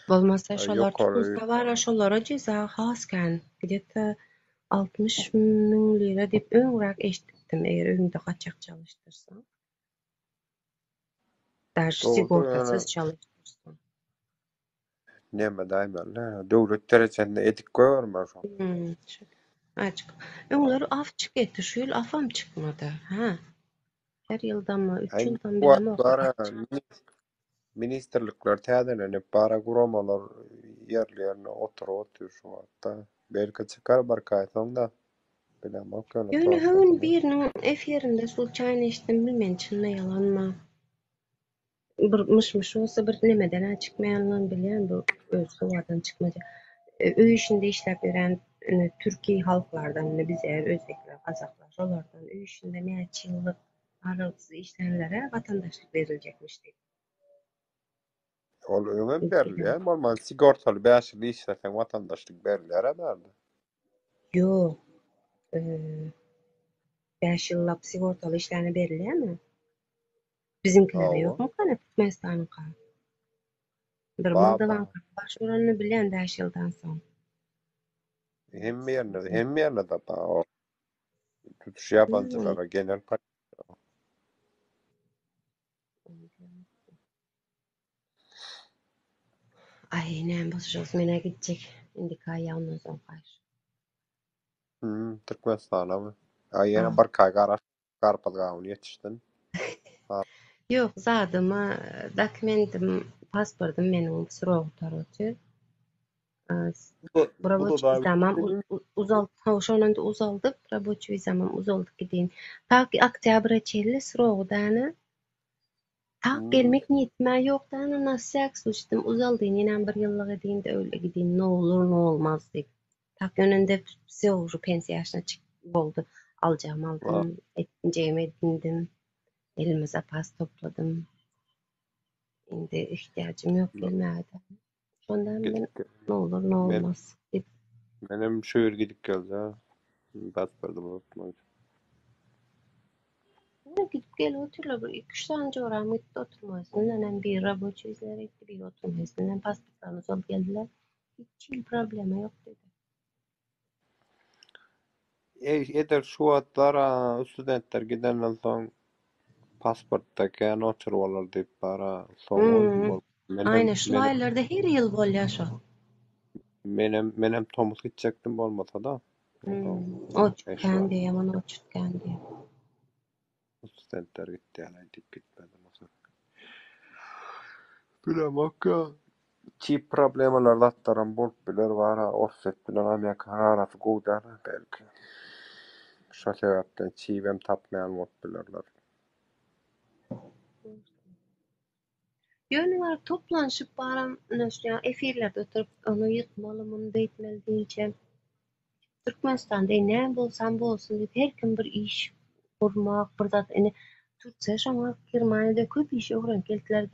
Bolmasa şolar tutulsa bara şolara jeza hasken. Gidip 60 000 lira dip öňrak eşitdim eger öňde gaçak çalıştyrsaň. Daş sigortasız çalıştyrsaň. Näme daýmaly? Döwlet derejesinde etik görmez o. Açık. Öňleri af çykdy, şu ýyl afam çykmady. Ha. Her ýyldama 3 ýyldan beri Ministerlikler täzelenip bara guramalar ýerlerine oturup şu wagtda belki çykar barkaýsaň da bilemok. Ýöne howun biriniň efirinde sul çaýny içdim bilmen çynma ýalanma. Bir mışmış olsa bir nemeden çykmaýanlygyny bilýän bu öz hawadan çykmady. Öý işinde işläp beren türki halklardan bize özbekler, kazaklar şolardan öý işinde näçe ýyllyk aralyksy işlenlere watandaşlyk beriljekmişdi. Ol öňe berilýär, normal sigortaly 5 ýyl işleseň watandaşlyk berilýär herhalde. Ýok. 5 ýyllap sigortaly işlerine berilýärmi? Bizimkilere ýokmu kana Türkmenistanyňka? Bir Moldowan başguranyny bilýän 5 ýyldan soň. Hem ýerine da o tutuş ýabançylara genel Ay näme bolsaňyz mene gitjek. Indi kaýagyny soň gaýr. Türkmenistana mı? Ýene bir kaýgara garpalgawyny ýetişdin. Ýok, zadyma dokumentim, pasportum meniň surog tarapy. Рабочий визамам uzaldyp, рабочий визамам uzaldyp gidin. Tak oktýabra çelli surogdany. Tak gelmek niýetim ýokdany nasyak suçdym uzaldyn ýene bir ýyllyk edinde öyle gidin, ne olur ne olmaz diýip. Tak önünde sewju pensiýa ýaşyna boldy. Aljam aldym, etjeme edindim. Elime zapas topladym. Indi ihtiýajym ýok gelmädi. Şondan men ne olur ne olmaz diýip. Menem şu ýer gidip geldi. Pasportum unutmagy. Gidip gelip oturlar. Bir 2-3 tane coğram gitti oturmasından. Bir raboçu izler etti, bir oturmasından. Pasportlarımız alıp geldiler. Hiç problemi yok dedi. Eder şu atlara studentler gidenden soň pasportdaky noçur bolar diýip bara soň bol. Aynen şu aylarda her yıl bolýar şo. Menem Thomas gitjekdim bolmasa da. Oçutkan diýem, onu oçutkan diýem. Studentler gitti ýaly dik gitmedi masa. Bilemakka çip problemalar datlaran bolup biler bara offset bilen Amerika arasy gowdar belki. Şo sebäpden çipem tapmaýan bolup bilerler. Ýöne var toplanşyp baram, näşe efirlerde oturup onu ýykmaly, muny beýtmeli diýçe. Türkmenistanda näme bolsam bolsun diýip her kim bir iş kurmak, bir zat tutsa şoňa Germaniýada köp iş öwrenip geldiler.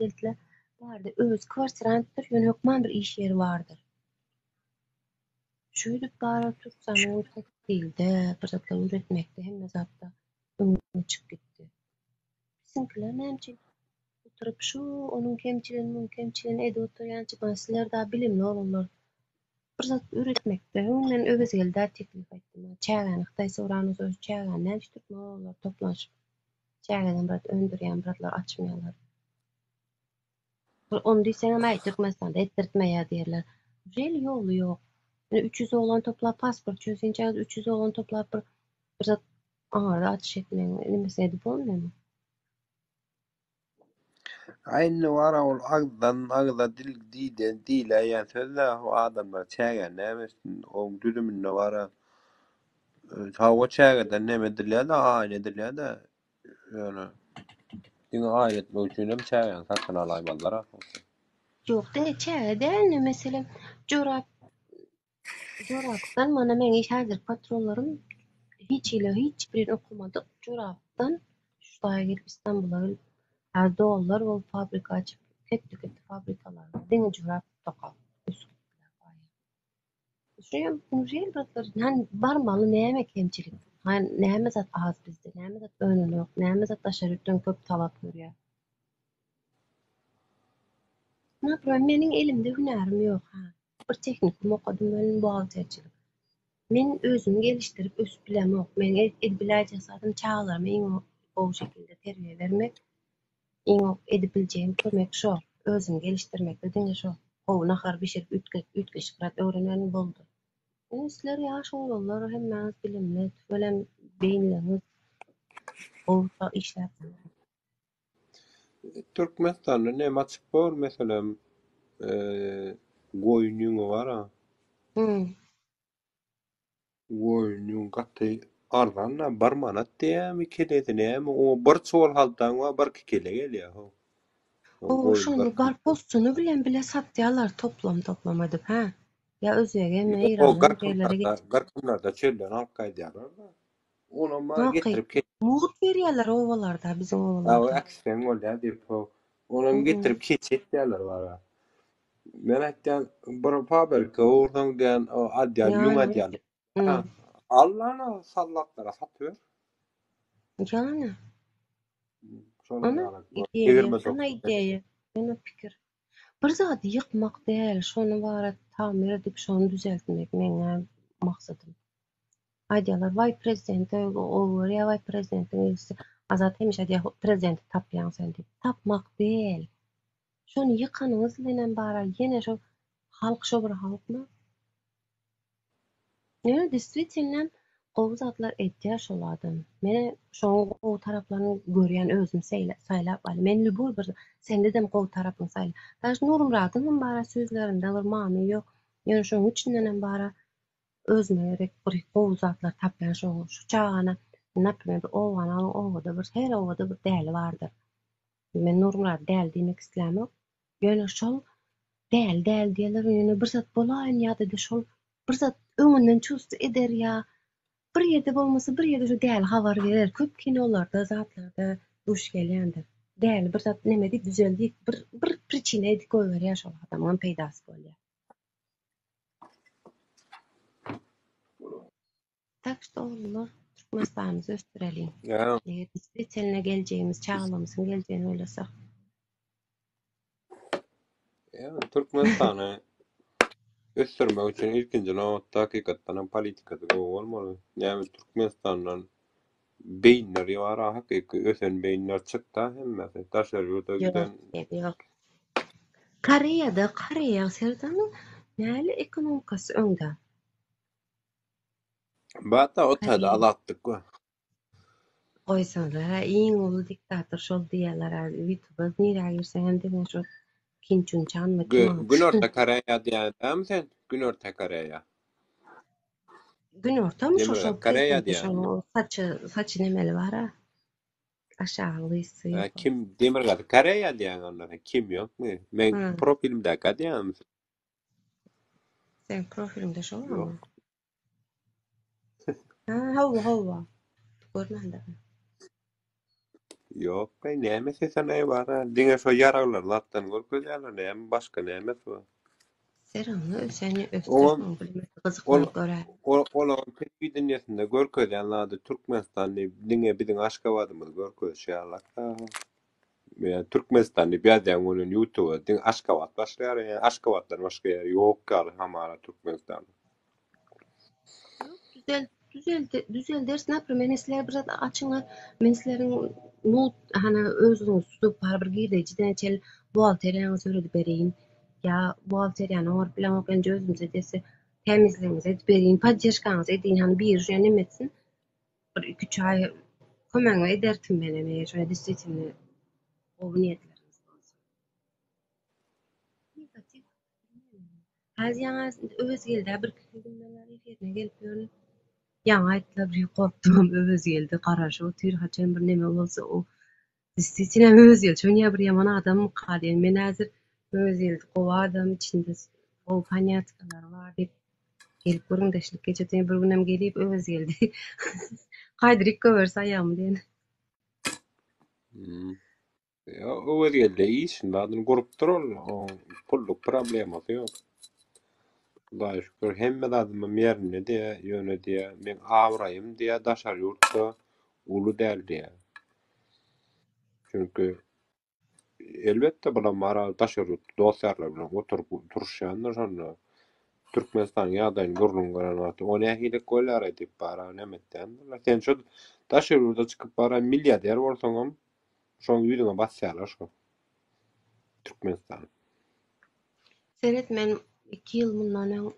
Barda öz kwartirantyr, ýöne hökman bir iş ýeri bardyr. Şöyle bara tutsam tek değildi, bir zatlar üretmekde hemme zatda öňüne çykyp gitdi. Bizimkiler näçe oturup şu onun kemçiliğini edip oturýança başlar da bilimli olanlar. Bir zat üretmekde öňünden öwes geldi teklif etdim. Çägänlikde soranys öz çägän näçe tutmalar toplanşyp. Çägäden bir öndürýän biratlar açmaýarlar. Onu diýsem hem Türkmenistanda etdirtmeýär diýerler. Jel ýolu ýok. 300 oğlan toplap pasport çözünce 300 oğlan toplap bir zat ağırda atış etmeyin. Nimesi edip olmuyor mu? Aynı var ol ağda dile yani sözler o adamlar çägen nämesin o düdümünde var tawa çägeden näme dilýär de aynı dilýär de ýöne diňe aýat üçin hem çägen satyn alaýmanlar. Yok de çägeden mesela Jorapdan mana men häzir patronlarym hiç bir okumadyk. Jorapdan şuýa gelip İstanbul'a dollar ol fabrika açıp ketdi fabrikalar. Diňe jorap tokap. Şuýa mujel batlar barmaly näme kemçilik. Näme zat az bizde, näme zat önüne ýok, näme zat taşeritden köp talap görýär. Meniň elimde hünerim ýok ha. Bir teknikum okudum, benim buhalterçilik. Men özümü geliştirip ösüp bilemok. Men edip biläjeksadım çağlarmy o şekilde terbiýe bermek. Edip biljeğim kömek şo. Özümü geliştirmek dediňe şo. O nahar bişirip ütgeşirat öwrenen boldy. Sizler ýaş olanlar hemmeniz bilimli, welem beýnleriniz owta işläp. Türkmenistanda näme açyk bor meselem goýun var ha. Goýun gaty arzan bar manat diýämi keledi näme o bir çol haldan wa bir kele gelýär. O şonu garpostunu bile satýarlar toplam edip ha. Ya özüge me İran'dan yerlere gitip. Garpınlarda çölden alıp gaýdýarlar da. Onu ma getirip Muğut berýärler owalarda, bizim owalarda. O ekstrem bolýar diýip onu getirip keçetýärler bara. Men aýtdym bir fabrika ordan gen adýar ýuň adýar. Allana sallatlara satyr. Yani. Şonu ideýa, ýene pikir. Bir zat ýykmak däl, şonu bara tamir edip şonu düzeltmek meňe maksadym. Aýdýarlar, "Vay prezident, ýa vay prezidentiň azat hemişe diýär, prezidenti tapýan sen" diýip. Tapmak däl. Şonu ýykanyňyz bilen bara ýene şo halk şo bir halkmy? Ýöne действительно gowy zatlar etýär şolardan. Mene şoň gowy taraplaryny görýän özüm saýlap aly. Men lübur bir sende dem gowy tarapyny saýla. Taş Nurmuradyň bara sözlerinde bir many ýok. Ýöne şoň üçinden bara özüme bir gowy zatlar tapýan şu çağana naprimер owada bir her owada bir däli bardyr. Men Nurmurad däl diýmek islämok. Ýöne şol däl diýerler, ýöne bir zat bolaýyn ýa-da şol bir zat öňünden çusta eder ýa bir ýerde bolmasa bir ýerde şu däl habar berer. Köp kinolarda, zatlarda duş gelýändir. Däl bir zat nemedi düzeldi, bir priçina edip goýberýär şol adamyň peýdasy bolýar. Tak što onlar Türkmenistan'ımızı östürelim. Ya, İsveç'eline geleceğimiz, çağlamızın geleceğini oylasak. ya Türkmenistan'ı östürmek için ilkinci nokta hakikaten politikada olmalı. Yani Türkmenistan'dan beyinleri var, hakiki ösen beyinler çıktı hemmesi. Taşlar yurda giden Yok. Koreya sertanın näli ekonomikasy öňde. bata o tadı Koreya alattık o. goýsanlar, iň uly diktator şol diýerler. YouTube'a nirä girsen hem de şo Kim Jong Un mı kim o? Günorta Koreya diyen mi sen? Günorta Koreya. Gün orta mı Demirler şol Koreya prezidenti diyen mi? şol saçı nemeli var ha? Aşağılısı yok. Kim Demirler Koreya diyen onlara kim yok mu? Men Hı. profilimde diyen mi? Sen profilimde şol Yok. ama. Ha, hava. Görmändim. Yok ben näme sesen ay var. Diňe şo yaraglar lattan görkezýärler näme başga näme şu. Serany seni Olam östürmem bilmek gyzyklanyp görä. Olam Türkiýe dünýäsinde görkezýärler Türkmenistany diňe biziň Aşgabadymyz görkezýärler. Yani Türkmenistan'da bir adam onun YouTube'a din Aşgabat başlar yani Aşgabat'tan başka yer yok gal hamara Türkmenistan. Düzel ders näpir menesler bir açyňlar meneslerin nut hana özüň tutup har bir girdejiden çel buhalteriýany söýledip bereýin. Ya buhalteriýany or bilen okan özümse dese temizliginizi edip bereýin, podдержкаңyzy edin hani bir ýene nimetsin. Bir 2-3 ay kömeňe edertim mene şöyle действительно o niyetleriniz bolsa. Negatif. Häzir ýaňa öz geldi, bir kimler efirine gelip ýörün. Ýaňa aýtdylar, bir korkdum, öz geldi, garaşy otyr, haçan bir neme bolsa o действительно öz geldi. Şoňa bir ýaman adam galy. Men häzir öz geldi, gowa adam içinde o panyatkalar var dip gelip görüňdeşlik geçirdiň bir günem gelip öz geldi. Gaýdyryk göberse aýamy diýen. Ya o geldi iş nadyn gurup durul o pulluk problemasy ýok. Daha şükür hemme adamym ýerine diýe ýöne diýe men awraýym diýe daşar ýurtda uly däl diýe. Çünkü elbetde bular mara daşar ýurt dostlarlar bilen oturup turuşýanlar şonda. Türkmenistan ýagdaýyny gurrun garanmaty o nähili goýlar edip bara nemetden. Sen şu daşar ýurda çykyp bara milliarder bolsaňam şoň ýüzüňe basýarlar şo. Türkmenistan. Senet men 2 ýyl mundan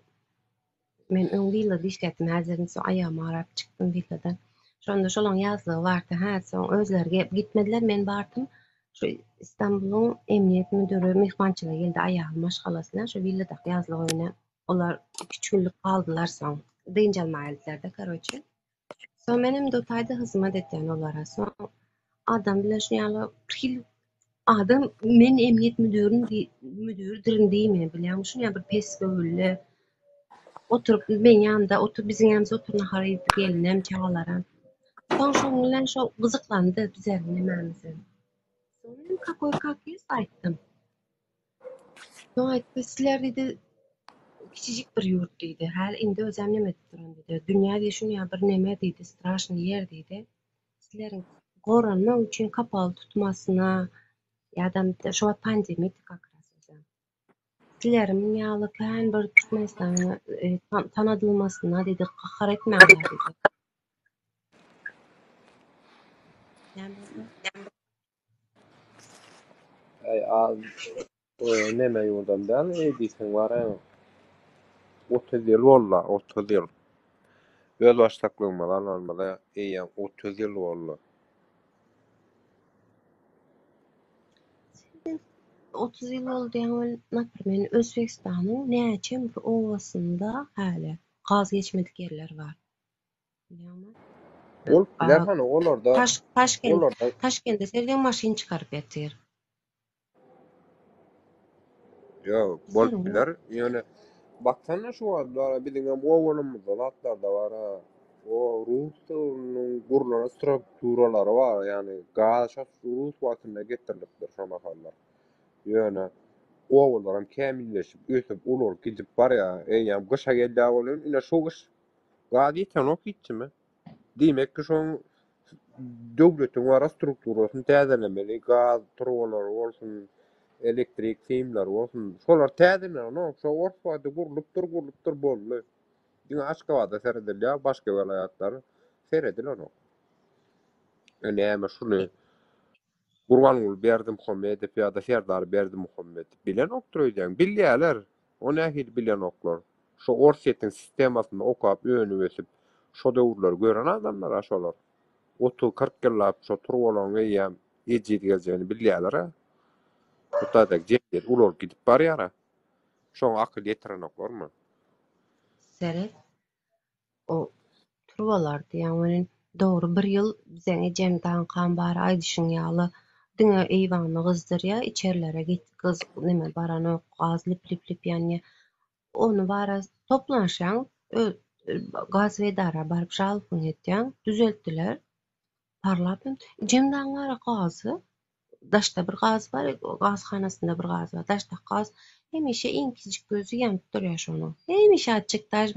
men öň villada işletdim. Häzir so aýagyma garap çykdym villadan. Şonda şolaň ýazlygy bardy. Ha, soň özleri gitmediler. Men bardym. Şu İstanbulyň emniýet müdürü mehmançylyga geldi aýagyny maşgalasyna. Şu villada ýazlygy öňe olar 2-3 günlük kaldylar soň. Dynjalmaýdylar-da karoçy. Soň menim de taýda hyzmat etýän olara. Soň adam bilen şu ýaly bir adam men emniýet müdürdirin diýme bilýän şu ýa bir pes göwülle oturup men ýanymda oturup biziň ýanymyza oturup nahar edip gelinem çağalaram. Soň şoň bilen şo gyzyklandy bizeriň nememizi. Soň men kakoy aýtdym. Soň aýtdy sizler dedi kiçijik bir ýurt diýdi. Häl indi özüm neme duran dedi. Dünýä diýdi şu ýa bir neme diýdi, straşny ýer diýdi. Sizleriň goranmak üçin kapaly tutmasyna ýa-da şu pandemik kakras. Sizlerim ýaly kän bir Türkmenistanyň tanadylmasyna dedi, gahar etmäňler dedi. Ay az o neme ýurdan däl diýsen bara 30 ýyl bolla 30 ýyl. Öz başlyklygyma almada eýen 30 ýyl boldy. 30 ýyl boldy ýa-ni näpir men Özbekistanyň näçe bir owasynda häli gaz geçmedik yerler bar. Bilýärmi? Ol biler hany olarda Taşkentde serden maşyn çykaryp ýetir. Yo, bol biler ýöne baksana şu adlara biziň owalymyzda zatlarda bar ha. O Rusyanyň gurulana strukturalary bar, ýani gaz Rus wagtynda getirilipdir şu mahallar. Ýöne owallarym kämilleşip, ösüp, ulul gidip bar ýa, ýa gysha geldi bolan, ine şu gys gaz ýeten ok gitdimi? Diýmek ki şoň döwletiň wara strukturasyny täzelemeli, gaz turbalary bolsun, elektrik simleri bolsun. Şolar täzelenýär, şo ortwada gurulypdyr bolly. Diňe Aşgabatda seredilýär, başga welaýatlar seredilýär. Näme şuny Gurbanguly Berdimuhammedow ýa-da Serdar Berdimuhammedow bilen okturýan bilýärler. O nähili bilen oklar. Şo Orsettiň sistemasyny okap öňüne geçip şo döwürleri gören adamlar aşolar. 30-40 ýyllap şo turbalaryň eýýäm ejidi geljegini bilýärler. Hutadak jekler ular gidip barýar. Şoň akyl ýetiren oklarmy? Sere o turbalar diýen dogry 1 ýyl bizeň ejemdan kan bar aýdyşyň ýaly diňe eýwany gyzdyrýa, içerilere git gyz neme barany gaz lip ýany onu bara toplanşaň gaz we dara baryp şalyp etýän düzeltdiler. Parlament ejemdan gara gazy daşda bir gaz bar, gazhanasynda bir gaz bar. Daşda gaz hemişe iňkijik gözü ýanyp durýar şonu. Hemişe açyk daş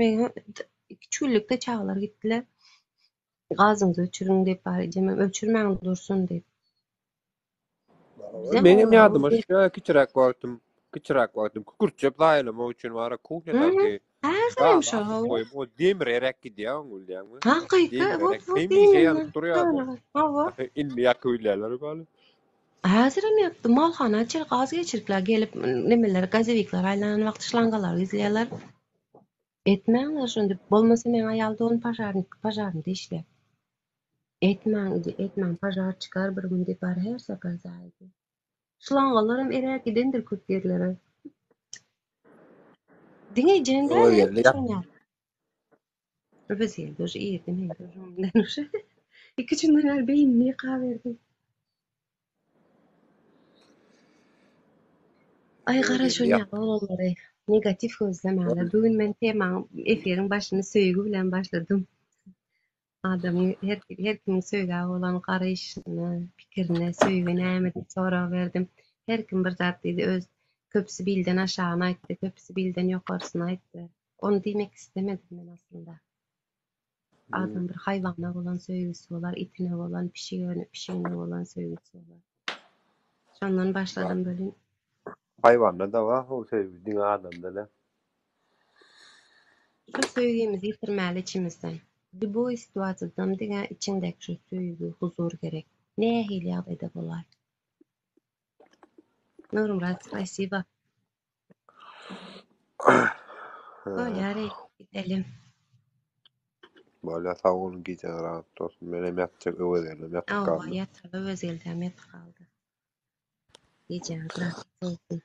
küçülükde çağlar gitdiler. Gazyňyzy öçüriň diýip bar ejemem öçürmäň dursun diýip. Benim ýadyma şu kiçirak wagtym kükürtjep daýlamak üçin wara kuhnadaky Häzirim şo. o demir erek gidýär bolýarmy? Hakyka bu hemişe ýanyp durýar. Indi ýakybilýärler baly. Häzirim ýakdy malhana açyr gaz geçirikler gelip nemeler gazevikler aýlanan wagt şlangalar izleýärler. Etmäňler şonda bolmasa men aýalda onu pajarynda işlep. Etmäň pajar çykar bir gün diýip bar her separ zaýdy. Şlangalar hem erek gidendir köp yerlere. Diňe jende şoňa. Biz ýerdir iyi demeýär. İki günler beýnini ýykaberdim. Ay gara şoňa oğlanlary negatif gözlemäler. Bugün men temaň efiriň başyny söýgü bilen başladym. Adamyň her kim söýgä bolan garaýyşyny, pikirini, söýgü näme diýip sorag berdim. Her kim bir zat diýdi, öz köpüsi bilden aşagyny aýtdy, köpüsi bilden ýokarysyny aýtdy. Onu diýmek istemedim men aslında. Adam bir haýwana bolan söýgüsi bolar, itine bolan, pişigine bolan söýgüsi bolar. Şondan başladym bölüm. Haýwanda da bar, o söýgü diňe adamda. Şu söýgümizi ýitirmäli içimizden. Bu situasiýadan diňe içindeki şu söýgü, huzur gerek. Nähili ýagdaýda bolar? Nurmurat, spasiba. Bolýar, gidelim. Bolýar, sag bolun gije rahat dostum. Menem ýatjak öwedem ýatyp Awa, ýatyp öwezeldem ýatyp kaldy. Gije rahat bolsun.